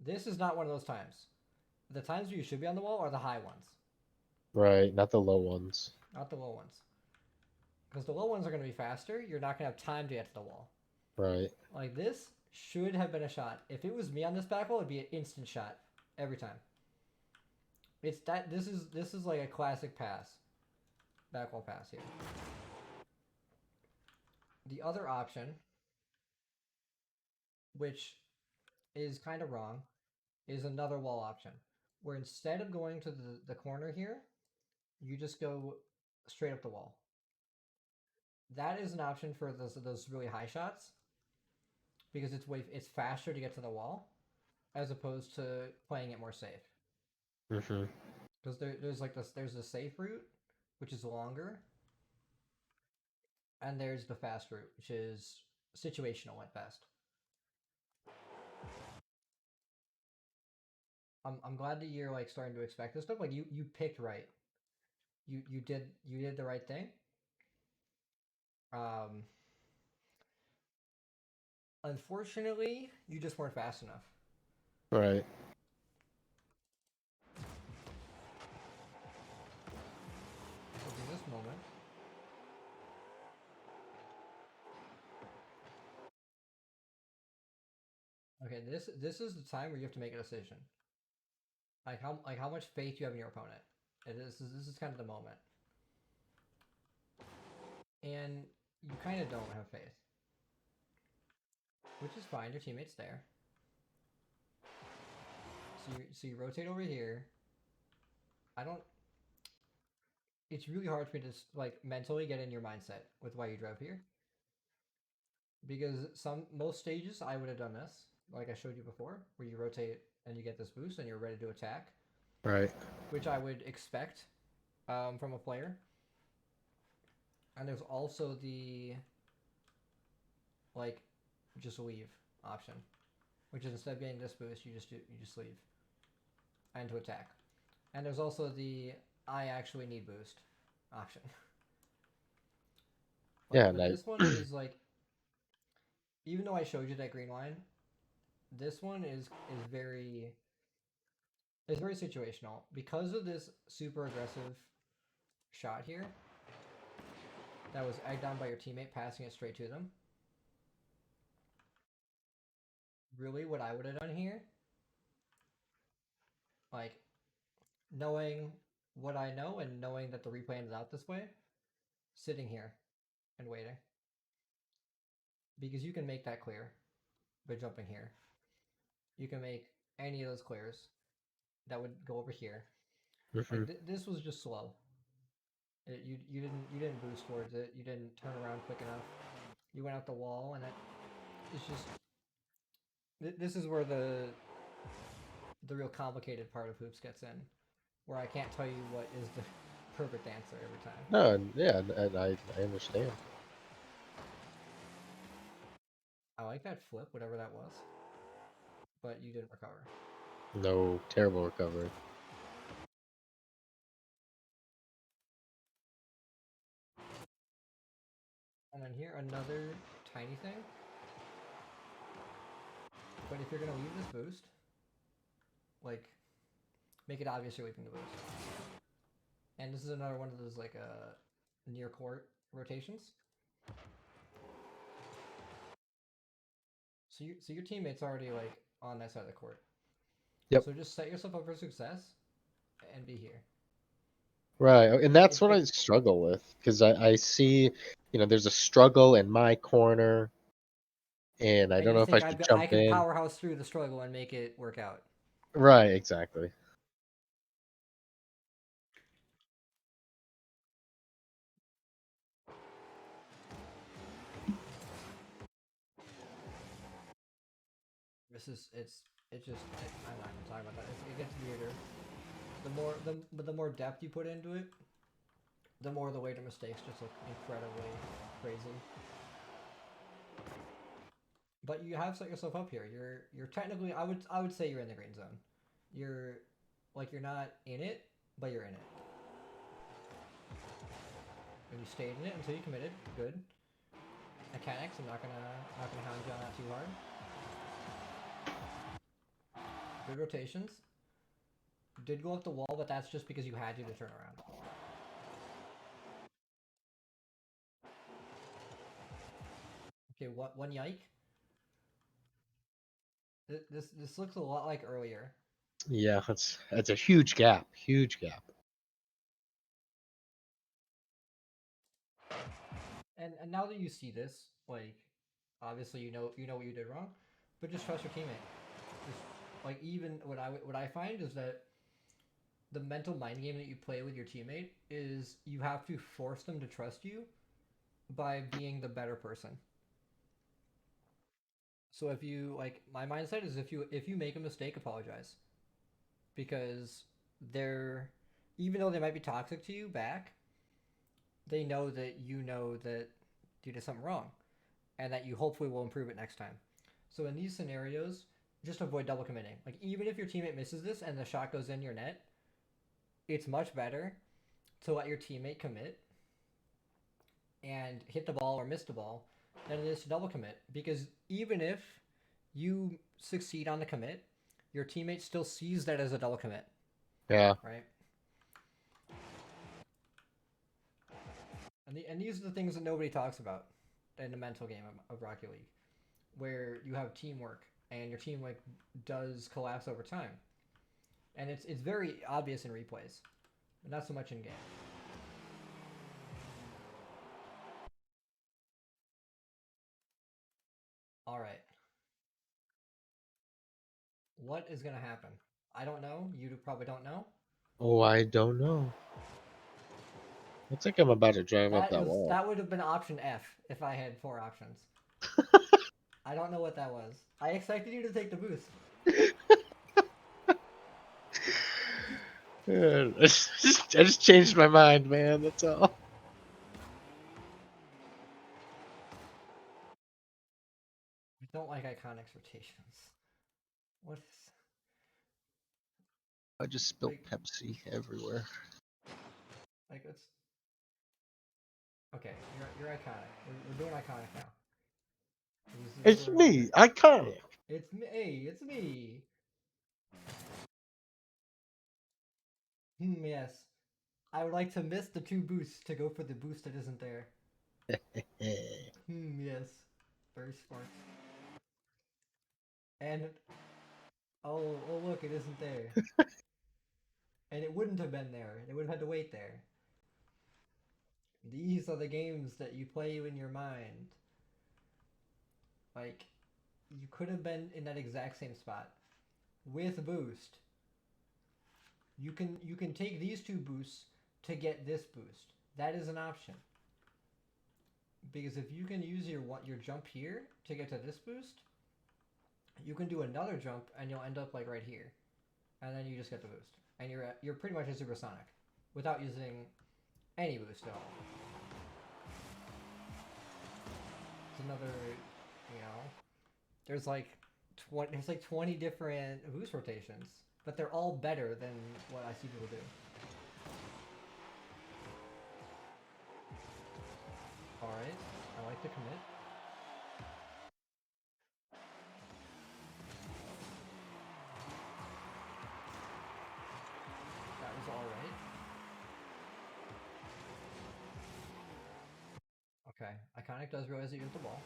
This is not one of those times. The times where you should be on the wall are the high ones, Right, not the low ones. not the low ones. Because the low ones are going to be faster. You're not going to have time to get to the wall. Right. Like this should have been a shot. If it was me on this back wall, it'd be an instant shot every time. It's that this is like a classic pass. Back wall pass here. The other option, which is kind of wrong, is another wall option. Where instead of going to the corner here, you just go straight up the wall. That is an option for those really high shots because it's faster to get to the wall as opposed to playing it more safe. Mm-hmm. Because there's the safe route, which is longer, and there's the fast route, which is situational at best. I'm glad that you're like starting to expect this stuff. Like you picked right. You did the right thing. Um, Unfortunately, you just weren't fast enough. Right. So in this moment, okay, this is the time where you have to make a decision. Like how much faith you have in your opponent. And this is kind of the moment. And you kind of don't have faith. Which is fine, your teammate's there. So you rotate over here. I don't it's really hard for me to like mentally get in your mindset with why you drove here. Because most stages I would have done this, like I showed you before, where you rotate and you get this boost and you're ready to attack. Right. Which I would expect from a player. And there's also the like just leave option, which is instead of getting this boost, you just leave and to attack. And there's also the I actually need boost option. Yeah, But this one is like, even though I showed you that green line, this one is very it's very situational because of this super aggressive shot here that was egged on by your teammate passing it straight to them. Really, what I would have done here, like knowing what I know and knowing that the replay ended out this way, sitting here and waiting. Because you can make that clear by jumping here. You can make any of those clears that would go over here. Mm-hmm. Like this was just slow. You didn't boost towards it. You didn't turn around quick enough. You went out the wall, and it's just this is where the real complicated part of hoops gets in, where I can't tell you what is the perfect answer every time. No, yeah, and I understand. I like that flip, whatever that was, but you didn't recover. No, terrible recovery. And then here, another tiny thing. But if you're going to leave this boost, like, make it obvious you're leaving the boost. And this is another one of those, like, near court rotations. So your teammate's already, like, on that side of the court. Yep. So just set yourself up for success and be here. Right, and that's what I struggle with because I see, there's a struggle in my corner, and I don't know if I should I jump can in. powerhouse through the struggle and make it work out. Right, exactly. I'm not gonna talk about that. It gets weirder. The more depth you put into it, the more the later mistakes just look incredibly crazy. But you have set yourself up here. You're technically I would say you're in the green zone. You're not in it, but you're in it. And you stayed in it until you committed. Good. Mechanics, I'm not gonna hound you on that too hard. Good rotations. Did go up the wall, but that's just because you had to turn around. Okay, what one yike? This looks a lot like earlier. Yeah, that's a huge gap. Huge gap. And now that you see this, like, obviously you know what you did wrong, but just trust your teammate. Just like even what I find is that the mental mind game that you play with your teammate is you have to force them to trust you by being the better person. So if you like my mindset is if you make a mistake, apologize. Because they're even though they might be toxic to you back, they know that you know that you did something wrong and that you hopefully will improve it next time. So in these scenarios, just avoid double committing. Like even if your teammate misses this and the shot goes in your net, it's much better to let your teammate commit and hit the ball or miss the ball than it is to double commit. Because even if you succeed on the commit, your teammate still sees that as a double commit. Yeah. Right? And these are the things that nobody talks about in the mental game of Rocket League, where you have teamwork and your team like does collapse over time, and it's very obvious in replays, but not so much in game. All right, what is gonna happen? I don't know. You probably don't know. Oh, I don't know. I think I'm about to drive up that wall. That would have been option F if I had 4 options. I don't know what that was. I expected you to take the boost. I just changed my mind, man. That's all. I don't like Iconics rotations. What is I just spilled like Pepsi everywhere. like it's okay? You're iconic. We're doing iconic now. This is It's where we're me, iconic. It's me. Hey, it's me. Yes. I would like to miss the 2 boosts to go for the boost that isn't there. Yes. Very smart. And oh look, it isn't there. And it wouldn't have been there. It would have had to wait there. These are the games that you play in your mind. Like, you could have been in that exact same spot with boost. You can take these 2 boosts to get this boost. That is an option. Because if you can use your jump here to get to this boost, you can do another jump and you'll end up like right here, and then you just get the boost, and you're pretty much a supersonic without using any boost at all. It's another, you know, there's like 20 different boost rotations, but they're all better than what I see people do. All right, I like to commit. That was all right. Okay, Iconic does realize that you hit the ball.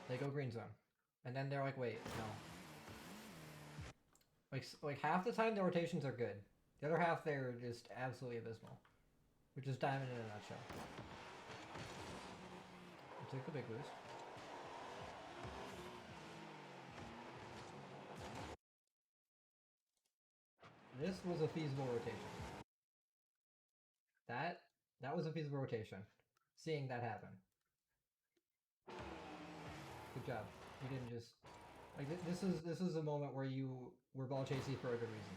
They go green zone, and then they're like, wait, no. Like half the time the rotations are good. The other half they're just absolutely abysmal. Which is Diamond in a nutshell. I'll take the big boost. This was a feasible rotation. That that was a feasible rotation. Seeing that happen. Good job. You didn't just like this is a moment where you were ball chasing for a good reason.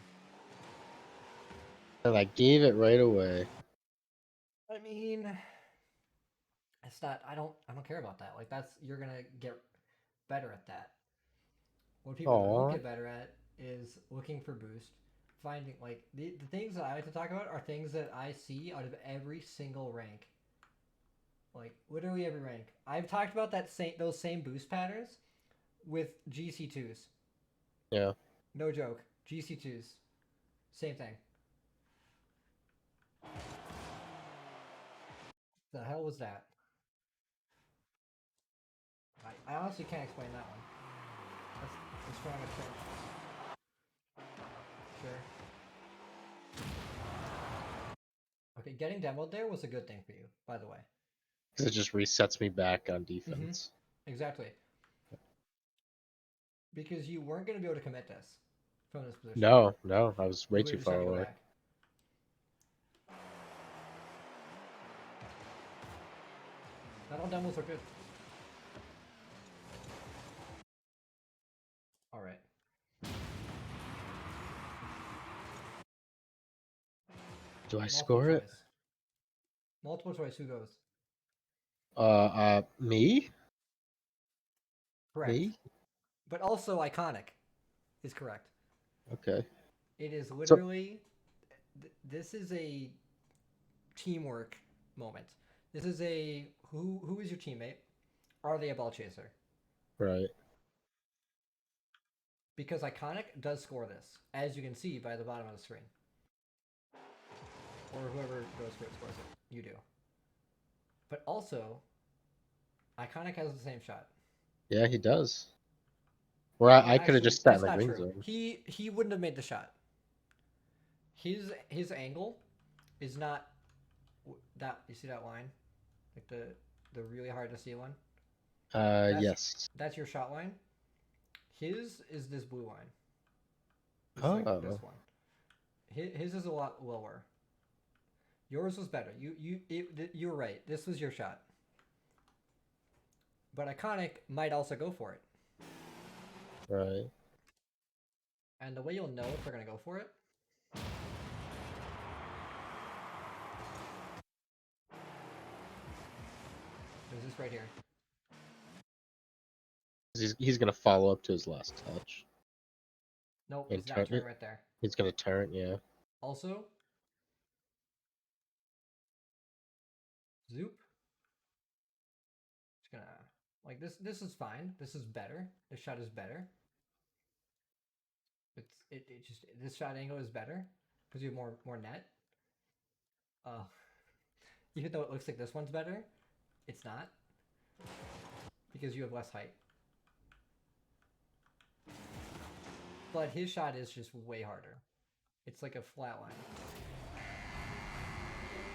And I gave it right away. I mean, it's not. I don't care about that. Like that's you're gonna get better at that. What people won't Aw. get better at is looking for boost, finding like the things that I like to talk about are things that I see out of every single rank. Like literally every rank. I've talked about those same boost patterns with GC2s. Yeah. No joke. GC2s. Same thing. The hell was that? I honestly can't explain that one. Let's try to check. Sure. Okay, getting demoed there was a good thing for you, by the way. Because it just resets me back on Mm-hmm. defense. Exactly. Because you weren't going to be able to commit this from this position. No, I was way You too would've just had far to go away. back. Not all demos are good. Alright. Do I Multiple score it? choice. Multiple choice, who goes? Me? Correct. Me? But also iconic is correct. Okay. It is So, literally this is a teamwork moment. This is a who is your teammate? Are they a ball chaser? right. Because iconic does score this, as you can see by the bottom of the screen. Or whoever goes for it scores it. You do. But also, iconic has the same shot. Yeah, he does. Or I could have Actually, just sat in that's the not green true. zone. He wouldn't have made the shot. His angle is not that. You see that line, like the really hard to see one. That's Yes. that's your shot line. His is this blue line. It's like this Oh. one. His is a lot lower. Yours was better. You were right. This was your shot. But iconic might also go for it. Right. And the way you'll know if they're gonna go for it is this right here. He's gonna follow up to his last touch. Nope, And it's that turn right there. he's gonna turn, yeah. Also, zoop. Just gonna like this. This is fine. This is better. This shot is better. It just this shot angle is better because you have more net. Uh, even though it looks like this one's better, it's not because you have less height. But his shot is just way harder. It's like a flat line.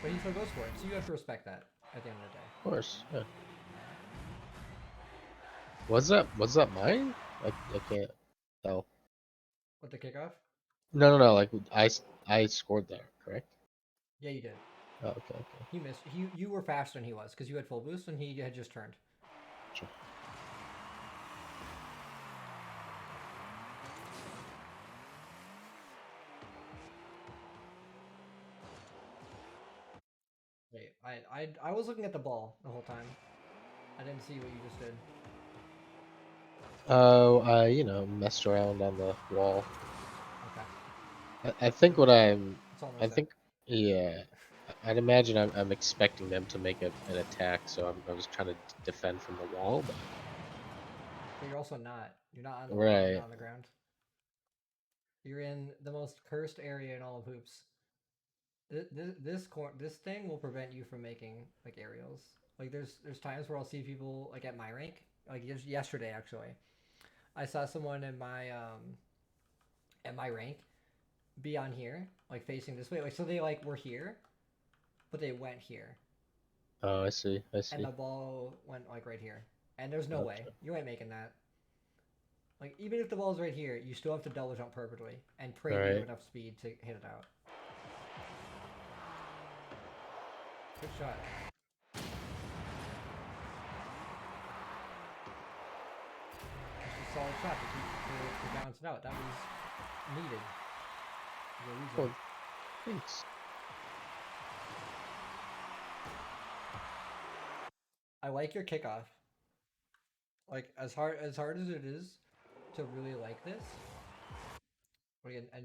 But he still goes for it, so you have to respect that at the end of the day. Of course, yeah. Was that mine? I can't tell. With the kickoff? No. Like I scored there, correct? Yeah, you did. Oh, okay. He missed. You were faster than he was because you had full boost and he had just turned. Sure. Wait, I was looking at the ball the whole time. I didn't see what you just did. Oh, I messed around on the wall. Okay. I think what It's almost I there. think, yeah, I'd imagine I'm expecting them to make an attack, so I was trying to defend from the wall, but But you're also not. You're not on the wall. You're right. not on the ground. You're in the most cursed area in all of hoops. This thing will prevent you from making like aerials. Like there's times where I'll see people like at my rank, like yesterday actually. I saw someone in my at my rank be on here, like facing this way. Like so they like were here, but they went here. Oh, I see. And the ball went like right here. And there's no way. Gotcha. You ain't making that. Like even if the ball's right here, you still have to double jump perfectly and pray that you have Right. enough speed to hit it out. Good shot. Just a solid shot to balance it out. That was needed. Well, thanks. I like your kickoff. Like as hard as it is to really like this, and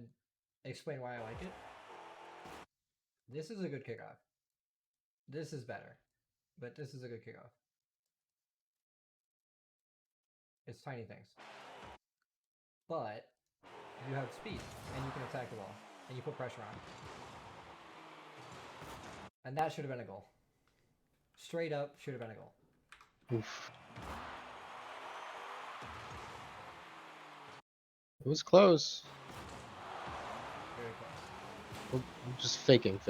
explain why I like it. This is a good kickoff. This is better. but this is a good kickoff. It's tiny things. But you have speed, and you can attack the wall, and you put pressure on. And that should have been a goal. Straight up, should have been a goal. Oof. It was close. Very close. I'm just faking. It's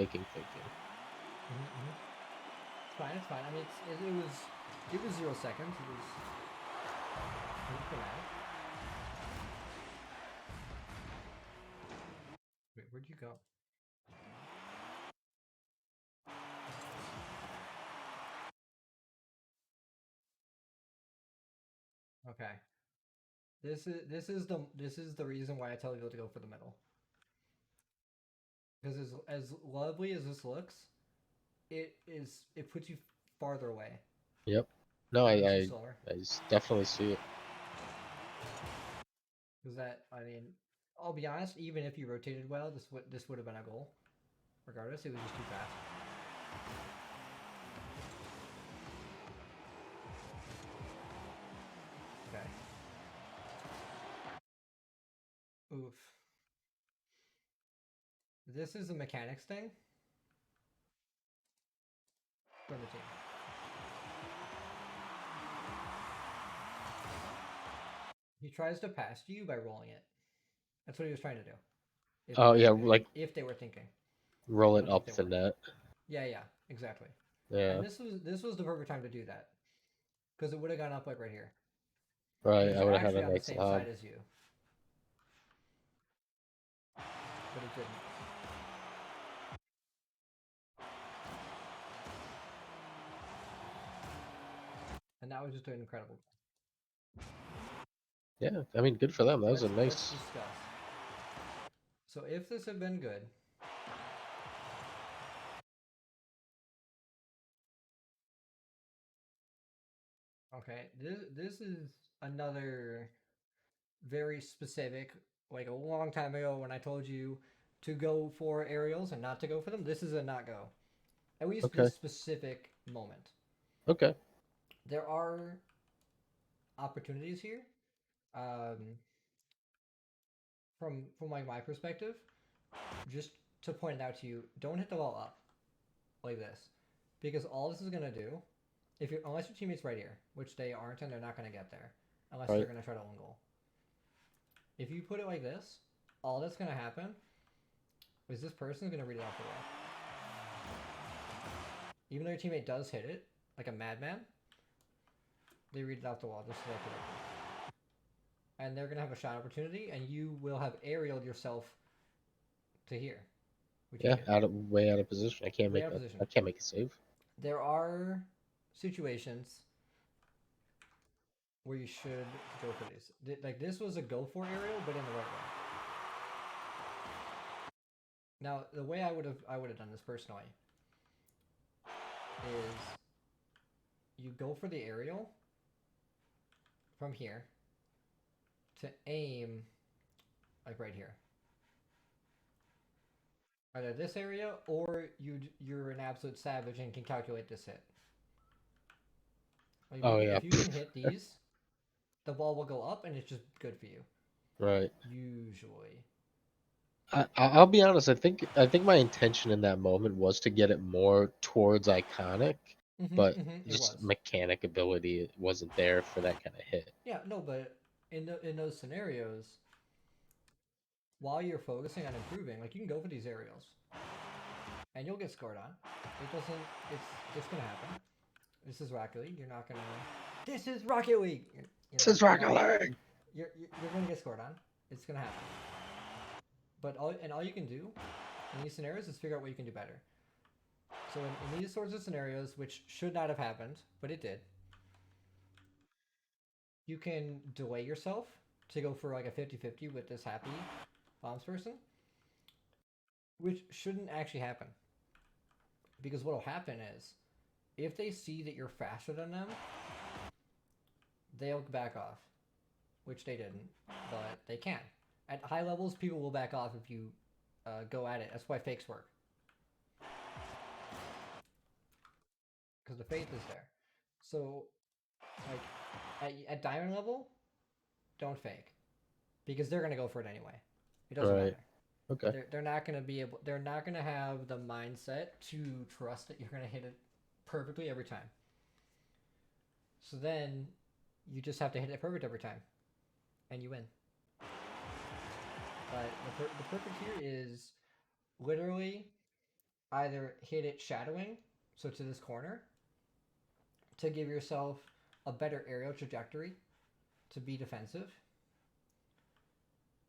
fine. It's fine. I mean, it was 0 seconds. It was dramatic. Wait, where'd you go? Okay. This is the reason why I tell people to go for the middle. Because as lovely as this looks, it puts you farther away. Yep. No, It makes you I slower. definitely see it. Because I mean, I'll be honest. Even if you rotated well, this would have been a goal. Regardless, it was just too fast. Okay. Oof. This is a mechanics thing from the team. He tries to pass to you by rolling it. That's what he was trying to do. Oh yeah, like if they were thinking. roll it up the net. Yeah, exactly. Yeah. And this was the perfect time to do that, because it would have gone up like right here. Right, I would have had actually a on the nice same lob. side as you, but it didn't. And that was just an incredible. Yeah, I mean, good for them. That was a nice. Let's discuss. So if this had been good, okay, this is another very specific, like a long time ago when I told you to go for aerials and not to go for them. This is a not go. At least Okay. this specific moment. Okay. There are opportunities here. From like my perspective, just to point it out to you, don't hit the ball up like this, because all this is gonna do, unless your teammate's right here, which they aren't, and they're not gonna get there, unless they're gonna try to own goal. If you put it like this, all that's gonna happen is this person's gonna read it off the wall. Even though your teammate does hit it like a madman, they read it off the wall just so they can. And they're gonna have a shot opportunity, and you will have aerialed yourself to here. Yeah, way out of position. I can't make a save. There are situations where you should go for these. Like this was a go for aerial, but in the right way. Now, the way I would have done this personally is you go for the aerial from here to aim like right here. Either this area, or you're an absolute savage and can calculate this hit. Like if you can hit these, the ball will go up and it's just good for you. Right. Usually. I'll be honest. I think my intention in that moment was to get it more towards iconic, but just mechanic ability wasn't there for that kind of hit. Yeah, no, but in those scenarios, while you're focusing on improving, like you can go for these aerials, and you'll get scored on. It's gonna happen. This is Rocket League. You're not gonna. This is Rocket League. This is Rocket League. You're gonna get scored on. It's gonna happen. But all you can do in these scenarios is figure out what you can do better. So in these sorts of scenarios, which should not have happened, but it did, you can delay yourself to go for like a 50-50 with this happy bombs person, which shouldn't actually happen. Because what'll happen is, if they see that you're faster than them, they'll back off, which they didn't, but they can. At high levels, people will back off if you go at it. That's why fakes work. because the faith is there. So, like at diamond level, don't fake because they're gonna go for it anyway. It doesn't Right. matter. Okay. They're not gonna be able. They're not gonna have the mindset to trust that you're gonna hit it perfectly every time. So then, you just have to hit it perfect every time, and you win. But the perfect here is literally either hit it shadowing, so to this corner, to give yourself a better aerial trajectory to be defensive,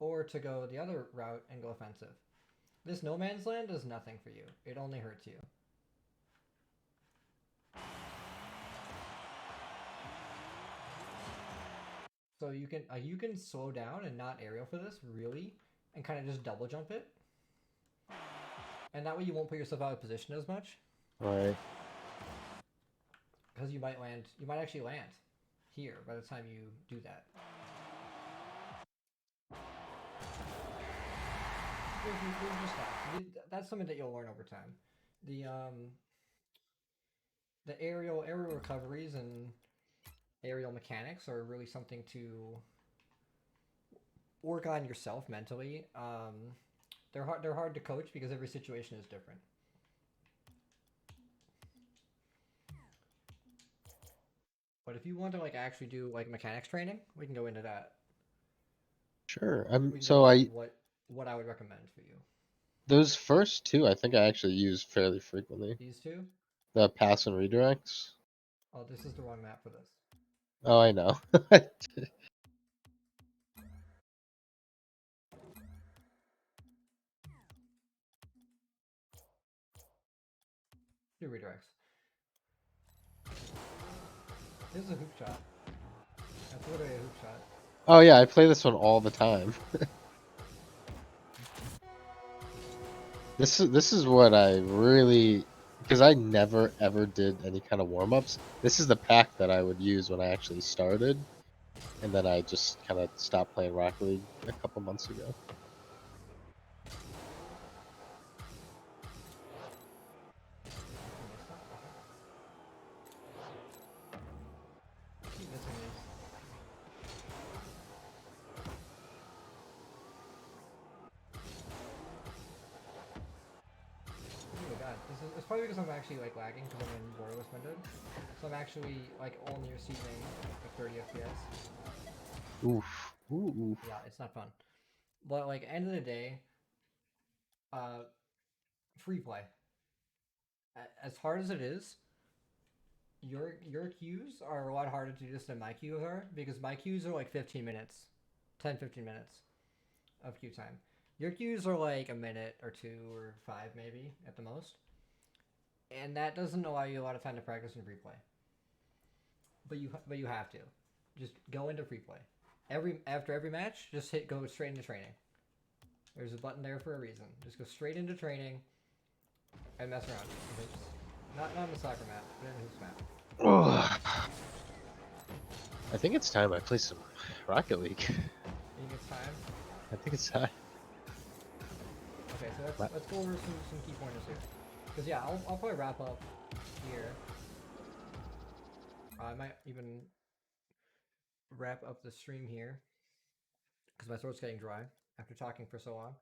or to go the other route and go offensive. This no man's land does nothing for you. It only hurts you. So you can slow down and not aerial for this really, and kind of just double jump it, and that way you won't put yourself out of position as much Right. because you might land. You might actually land here by the time you do that. There's just that. That's something that you'll learn over time. The aerial recoveries and aerial mechanics are really something to work on yourself mentally. They're hard to coach because every situation is different. But if you want to like actually do like mechanics training, we can go into that. Sure. We can go So into I what I would recommend for you. those first two I think I actually use fairly frequently. These two. The pass and redirects. Oh, this is the wrong map for this. Oh, I know. Do redirects. This is a hoop shot. That's literally a hoop shot. Oh yeah, I play this one all the time. This is what I really, because I never ever did any kind of warm ups. This is the pack that I would use when I actually started, and then I just kind of stopped playing Rocket League a couple months ago. Keep missing these. Oh my god, this is it's probably because I'm actually like lagging because I'm in borderless windowed. So I'm actually like only receiving like 30 FPS. Oof. Ooh, oof. Yeah, it's not fun. But like end of the day, uh, free play. As hard as it is, your queues are a lot harder to do this than my queues are because my queues are like 15 minutes, 10-15 minutes of queue time. Your queues are like a minute or two or five maybe at the most, and that doesn't allow you a lot of time to practice and free play. But you have to just go into free play. After every match, just go straight into training. There's a button there for a reason. Just go straight into training and mess around. Not on the soccer map, but in the hoops map. Ugh. I think it's time I play some Rocket League. You think it's time? I think it's time. Okay, so What? let's go over some key pointers here. Because yeah, I'll probably wrap up here. I might even wrap up the stream here because my throat's getting dry after talking for so long.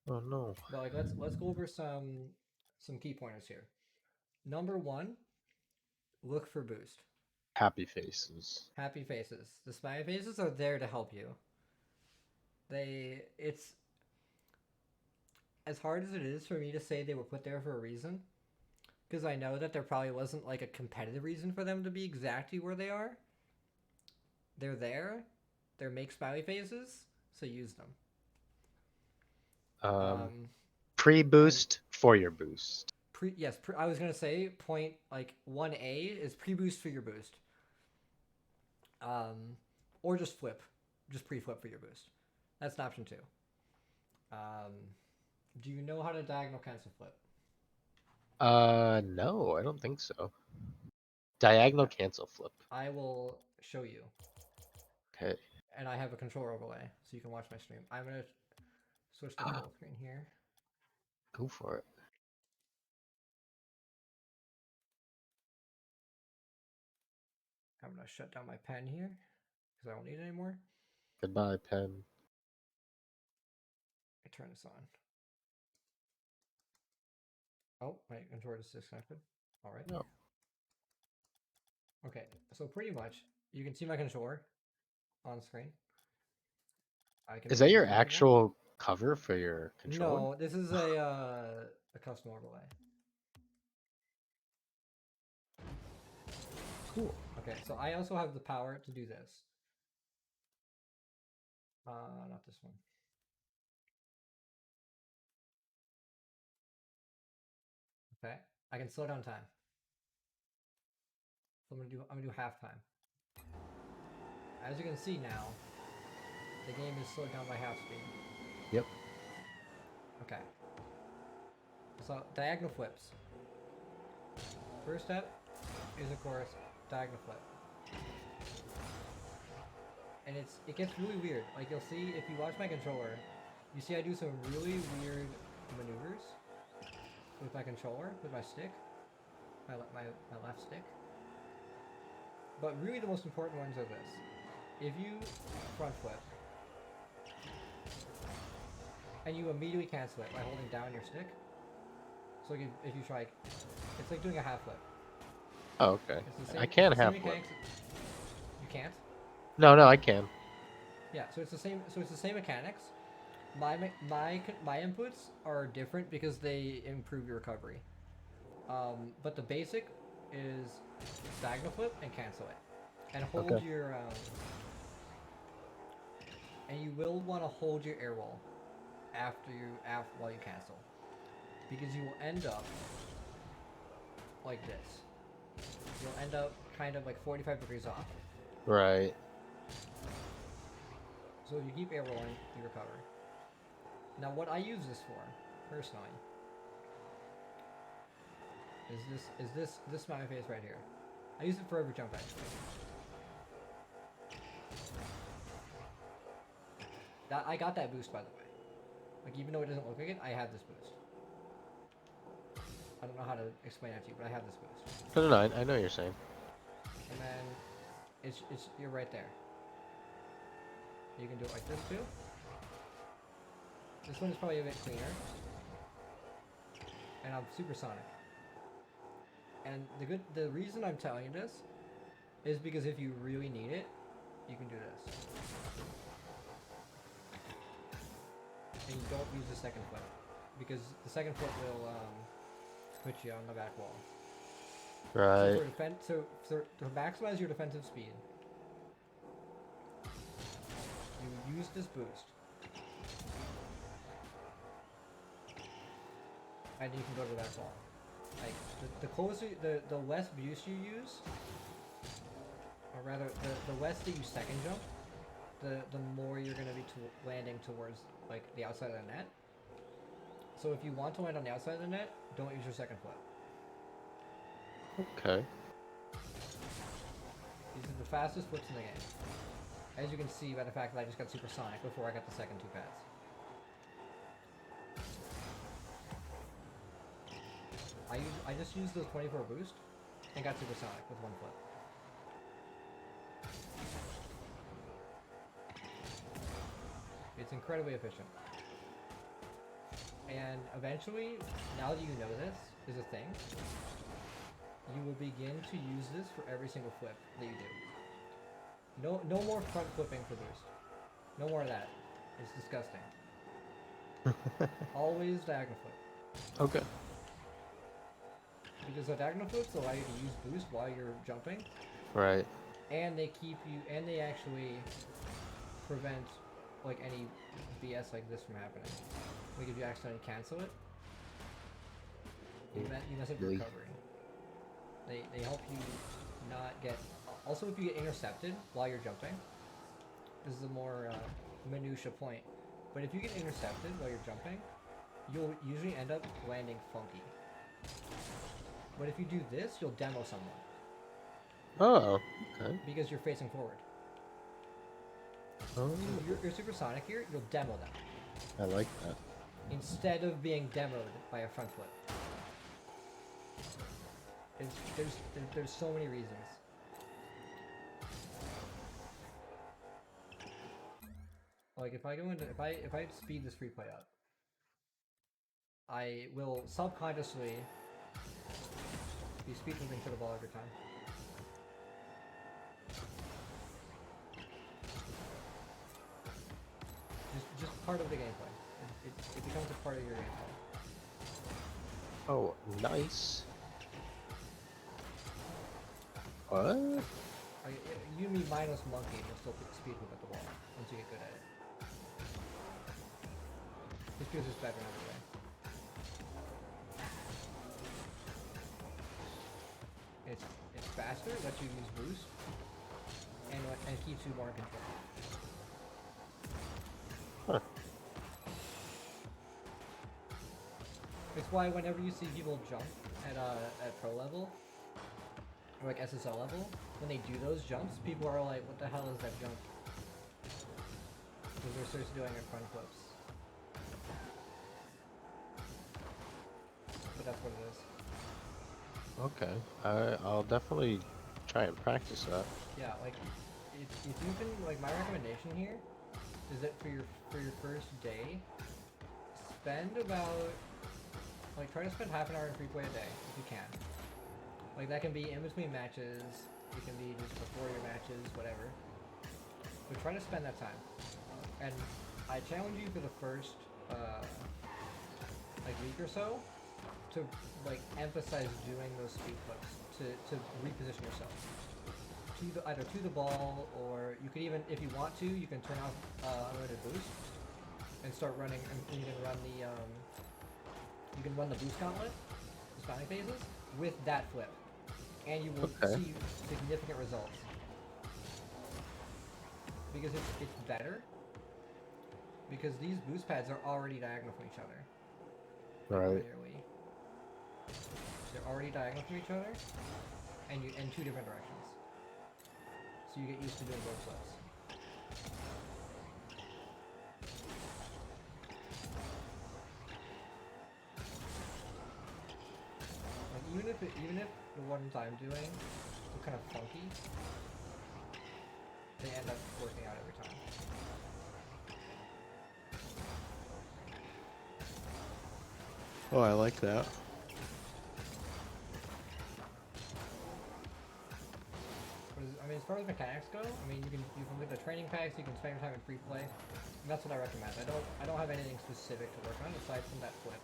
Oh no. But like let's go over some key pointers here. Number one, look for boost. Happy faces. Happy faces. The smiley faces are there to help you. It's as hard as it is for me to say they were put there for a reason, because I know that there probably wasn't like a competitive reason for them to be exactly where they are. They're there. They're make smiley faces, so use them. Um, Pre-boost for your boost. I was gonna say point like 1A is pre-boost for your boost. Or just pre-flip for your boost. That's an option too. Um, do you know how to diagonal cancel flip? No, I don't think so. Diagonal cancel flip. I will show you. Okay. And I have a controller overlay, so you can watch my stream. I'm gonna switch to full screen here. Go for it. I'm gonna shut down my pen here because I don't need it anymore. Goodbye, pen. I turn this on. Oh, my controller is disconnected. All right. No. Okay, so pretty much you can see my controller on screen. I can Is make that it your bigger if you want. actual cover for your controller? No, this is a custom overlay. Cool. Okay, so I also have the power to do this. Not this one. Okay, I can slow down time. So I'm gonna do half time. As you can see now, the game is slowed down by half speed. Yep. Okay. So diagonal flips. First step is of course diagonal flip. And it gets really weird. Like you'll see if you watch my controller, you see I do some really weird maneuvers with my controller, with my stick, my left stick. But really the most important ones are this. If you front flip, and you immediately cancel it by holding down your stick, so if you try, it's like doing a half flip. Oh, okay. It's the same, I can it's the half same flip. mechanics. You can't? No, I can. Yeah, so it's the same. So it's the same mechanics. My inputs are different because they improve your recovery. But the basic is diagonal flip and cancel it, and hold Okay. your and you will want to hold your air wall while you cancel, because you will end up like this. You'll end up kind of like 45 degrees off. Right. So if you keep air rolling, you recover. Now what I use this for, personally, is this smiley face right here. I use it for every jump actually. I got that boost by the way. Like even though it doesn't look like it, I have this boost. I don't know how to explain that to you, but I have this boost. No, I know what you're saying. And then it's you're right there. You can do it like this too. This one is probably a bit cleaner. And I'm supersonic. And the reason I'm telling you this is because if you really need it, you can do this. And you don't use the second flip, because the second flip will put you on the back wall. Right. So to maximize your defensive speed, you use this boost, and you can go to the back wall. Like the closer, the less boost you use, or rather the less that you second jump, the more you're going to be landing towards like the outside of the net. So if you want to land on the outside of the net, don't use your second flip. Okay. These are the fastest flips in the game. As you can see by the fact that I just got supersonic before I got the second two pads. I just used the 24 boost and got supersonic with one flip. It's incredibly efficient. And eventually, now that you know this is a thing, you will begin to use this for every single flip that you do. No more front flipping for boost. No more of that. It's disgusting. Always diagonal flip. Okay. Because the diagonal flips allow you to use boost while you're jumping, Right. and they they actually prevent like any BS like this from happening. Like if you accidentally cancel it, you mess up your Really? recovery. They help you not get. Also, if you get intercepted while you're jumping, this is a more minutia point. But if you get intercepted while you're jumping, you'll usually end up landing funky. But if you do this, you'll demo someone. Oh, okay. Because you're facing forward. Oh, So you're supersonic here, you'll demo them. I like that. Instead of being demoed by a front flip. There's so many reasons. Like if I go into if I speed this free play up, I will subconsciously be speed moving to the ball every time. Just part of the gameplay. It becomes a part of your gameplay. Oh, nice. What? Like, you and me minus monkey will still speed move at the ball once you get good at it. This feels just better in every way. It's faster, lets you use boost, and keeps you more in control. Huh. It's why whenever you see people jump at pro level, or like SSL level, when they do those jumps, people are like, what the hell is that jump? Because they're seriously doing it front flips. But that's what it is. Okay, I'll definitely try and practice that. Yeah, like, if you can, like, my recommendation here is that for your first day, spend about, like, try to spend half an hour in free play a day, if you can. Like, that can be in between matches, it can be just before your matches, whatever. But try to spend that time. And I challenge you for the first, like, week or so, to, like, emphasize doing those speed flips, to reposition yourself. Either to the ball, or you could even, if you want to, you can turn off unlimited boost and start running. And you can run the boost gauntlet, the spawning phases, with that flip, and you will see significant results because it's better. Because these boost pads are already diagonal from each other. Right. They're already diagonal from each other, and in two different directions. So you get used to doing both flips. Like even if the ones I'm doing are kind of funky, they end up working out every time. Oh, I like that. I mean, as far as mechanics go, I mean, you can get the training packs. You can spend your time in free play. And that's what I recommend. I don't have anything specific to work on aside from that flip.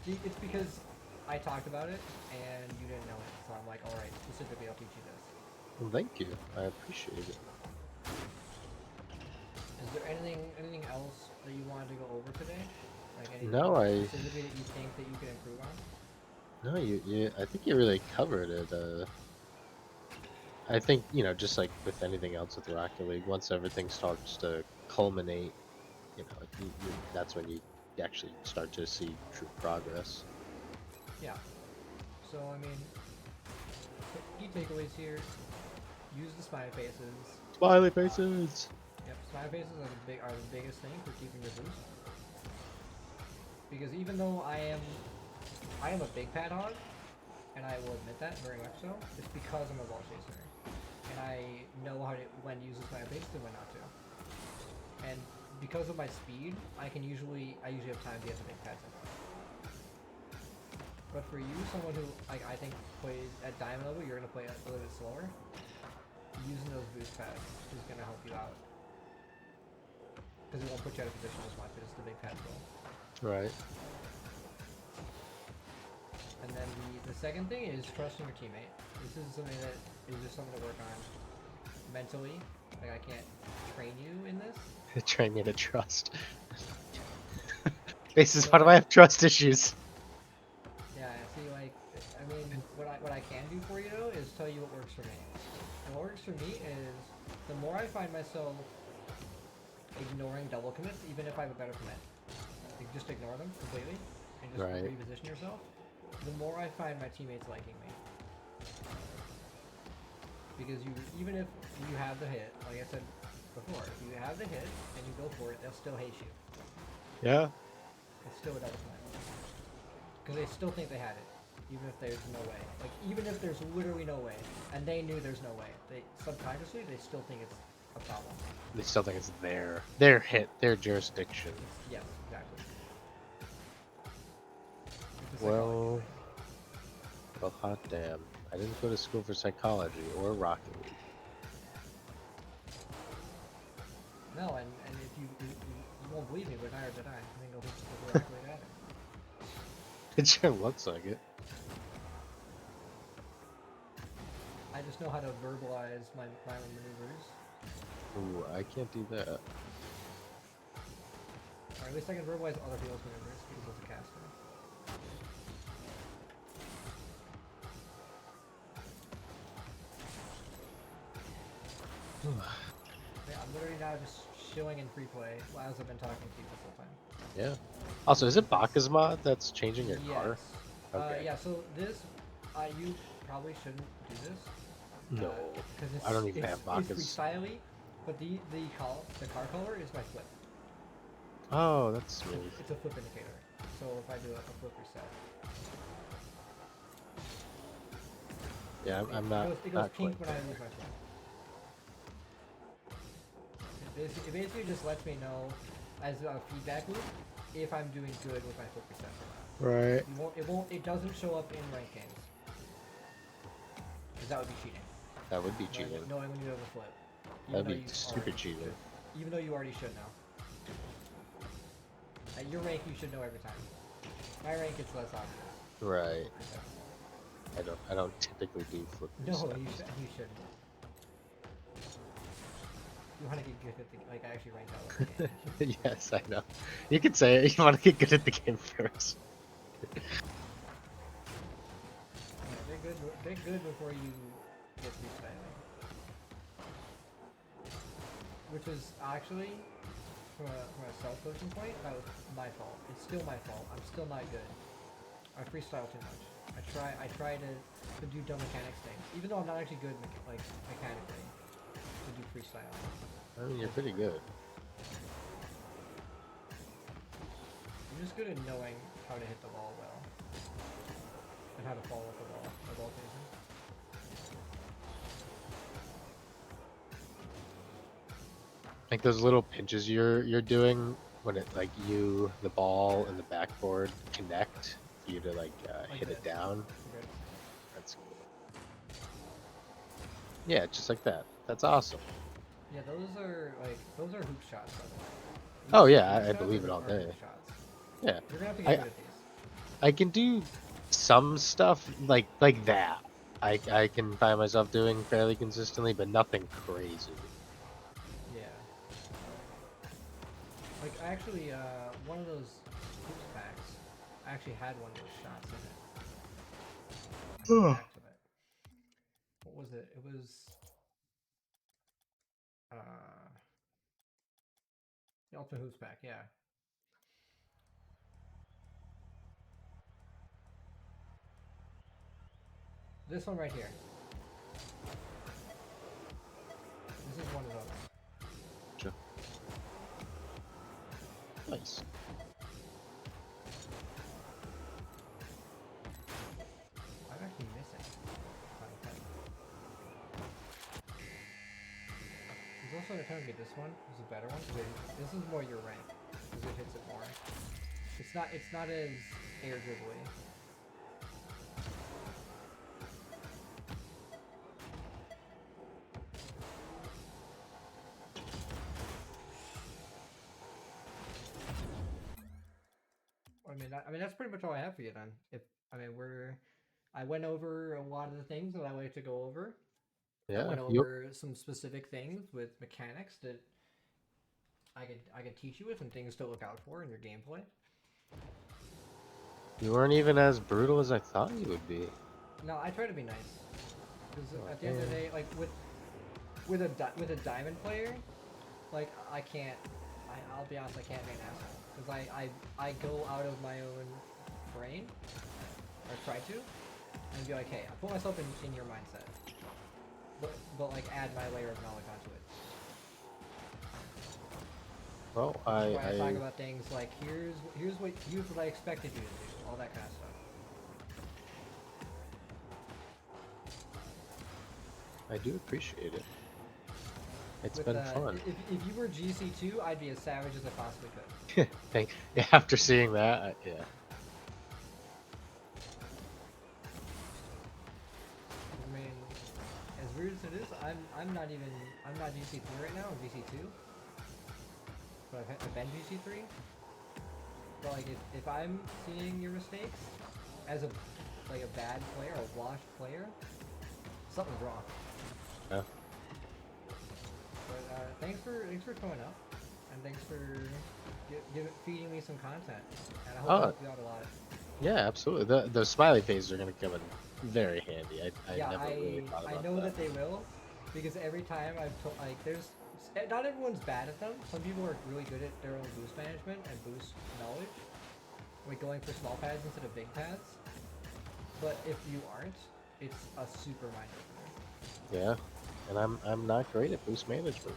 It's because I talked about it and you didn't know it, so I'm like, all right, specifically, I'll teach you this. Well, thank you. I appreciate it. Is there anything else that you wanted to go over today? Like anything specifically that you think that you could improve on? No, I think you really covered it. I think, just like with anything else with Rocket League, once everything starts to culminate, that's when you actually start to see true progress. Yeah. So, I mean, key takeaways here: use the smiley faces. Smiley faces. Yep, smiley faces are the biggest thing for keeping your boost. Because even though I am a big pad hog, and I will admit that very much so, it's because I'm a ball chaser, and I know when to use the smiley faces and when not to. And because of my speed, I usually have time to get the big pads in. But for you, someone who I think plays at diamond level, you're gonna play a little bit slower. Using those boost pads is gonna help you out because it won't put you out of position as much as the big pads will. Right. And then the second thing is trusting your teammate. This is something that is just something to work on mentally. Like, I can't train you in this. Train me to trust. Basis, why do I have trust issues? Yeah, see, like, I mean, what I can do for you, though, is tell you what works for me. And what works for me is, the more I find myself ignoring double commits, even if I have a better commit, like, just ignore them completely, and just reposition yourself, the more I find my teammates liking me. Because even if you have the hit, like I said before, if you have the hit and you go for it, they'll still hate you. Yeah. It's still a double commit. Because they still think they had it, even if there's no way. Like, even if there's literally no way, and they knew there's no way, they subconsciously, they still think a problem. They still think it's their their jurisdiction. Yes, exactly. It's a psychology Well, thing. well, hot damn. I didn't go to school for psychology or Rocket League. No, and if you won't believe me, but neither did I. I think I'll just go directly at it. It sure looks like it. I just know how to verbalize my own maneuvers. Ooh, I can't do that. Or at least I can verbalize other people's maneuvers because of the caster. Yeah, I'm literally now just chilling in free play as I've been talking to you this whole time. Yeah. Also, is it Baka's mod that's changing your car? Yes. Okay. Yeah, so this, you probably shouldn't do this. No, Because I don't even it's have Baka's. freestyly, but the car color is my flip. Oh, that's smooth. It's a flip indicator. So if I do a flip reset, Yeah, I'm not. It goes not pink quite when I there. lose my flip. It basically just lets me know, as a feedback loop, if I'm doing good with my flip reset or not. Right. It doesn't show up in ranked games. Because that would be cheating. That would be cheating. Knowing when you have a flip. That'd be though you stupid already cheating. should. Even though you already should know. At your rank, you should know every time. My rank, it's less obvious. Right. I don't typically do flip No, resets. you shouldn't. You want to get good at the like actually ranked out with the game. Yes, I know. You could say it. You want to get good at the game first. Yeah, they're good before you get freestyling. Which is actually, from a self-coaching point, that was my fault. It's still my fault. I'm still not good. I freestyle too much. I try to do dumb mechanics things, even though I'm not actually good mechanically to do freestyling. I mean, you're pretty good. I'm just good at knowing how to hit the ball well and how to follow up the ball of all things. Like those little pinches you're doing when it like the ball and the backboard connect for you to like hit it this. down. Okay. That's cool. Yeah, just like that. That's awesome. Yeah, those are hoop shots, by the way. Oh Hoop yeah, I shots believe it are all day. hoop shots. Yeah, You're gonna have to get good at these. I can do some stuff like that. I can find myself doing fairly consistently, but nothing crazy. Yeah. Like actually, one of those hoops packs actually had one of those shots in it. Back to it. What was it? It was the Ultimate Hoops pack. Yeah. This one right here. This is one of those. Sure. Nice. I'm actually missing. There's also an attempt to get this one. This is a better one. This is more your rank because it hits it more. It's not as air dribbly. I mean that's pretty much all I have for you then. I went over a lot of the things that I like to go over. Yeah. I went over some specific things with mechanics that I could teach you with and things to look out for in your gameplay. You weren't even as brutal as I thought you would be. No, I try to be nice. Because at the end of the day, like with a diamond player, like I'll be honest, I can't be an asshole because I go out of my own brain or try to and be like, hey, I put myself in your mindset, but like add my layer of knowledge onto it. Well, I talk about things like here's what I expected you to do, all that kind of stuff. I do appreciate it. It's With been fun. if you were GC2, I'd be as savage as I possibly could. Yeah, after seeing that, yeah. I mean, as weird as it is, I'm not GC3 right now. I'm GC2, but I've been GC3. But like if I'm seeing your mistakes as a bad player, a washed player, something's wrong. Yeah. But thanks for showing up, and thanks for feeding me some content, and I hope I helped you out a lot. Yeah, absolutely. The smiley faces are gonna come in very handy. I Yeah, never really thought about I know that. that they will, because every time I've told there's not everyone's bad at them. Some people are really good at their own boost management and boost knowledge, like going for small pads instead of big pads. But if you aren't, it's a super mind opener. Yeah, and I'm not great at boost management.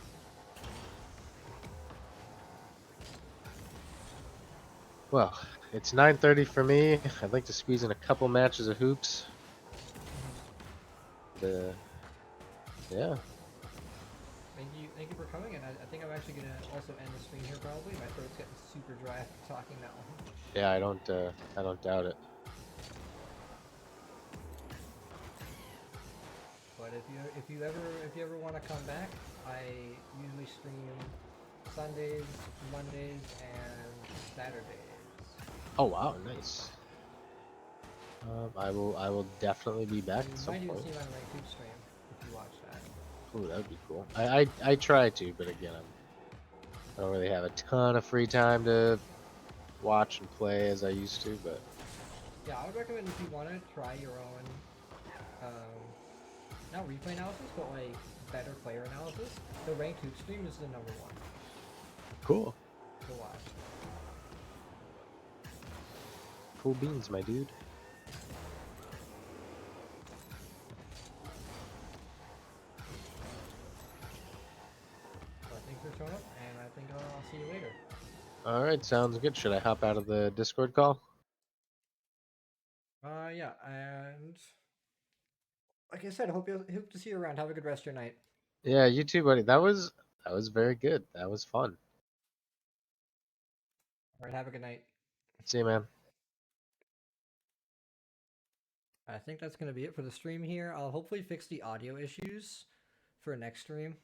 Well, it's 9:30 for me. I'd like to squeeze in a couple matches of hoops. Yeah. Thank you for coming, and I think I'm actually gonna also end the stream here probably. My throat's getting super dry after talking that long. Yeah, I don't doubt it. But if you ever want to come back, I usually stream Sundays, Mondays, and Saturdays. Oh wow, nice. I will definitely be back at You some might even point. see my ranked hoop stream if you watch that. Ooh, that would be cool. I try to, but again, I don't really have a ton of free time to watch and play as I used to. But Yeah, I would recommend if you want to try your own, not replay analysis, but like better player analysis. The ranked hoop stream is the number one cool, to watch. cool beans, my dude. So thanks for showing up, and I think I'll see you later. All right, sounds good. Should I hop out of the Discord call? Yeah, and like I said, hope to see you around. Have a good rest of your night. Yeah, you too, buddy. That was very good. That was fun. All right, have a good night. See you, man. I think that's gonna be it for the stream here. I'll hopefully fix the audio issues for next stream.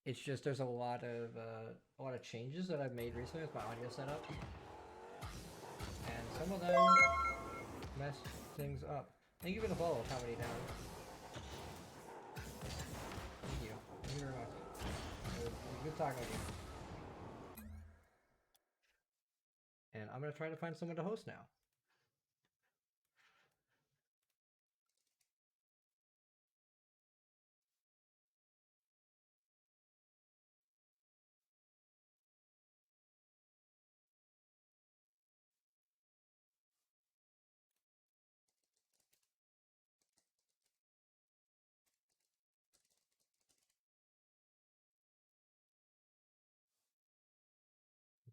It's just there's a lot of changes that I've made recently with my audio setup, and some of them messed things up. Thank you for the follow, Comedy Down. Thank you. Thank you very much. It was good talking with you. And I'm gonna try to find someone to host now.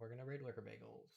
We're gonna raid Liquor Bagels.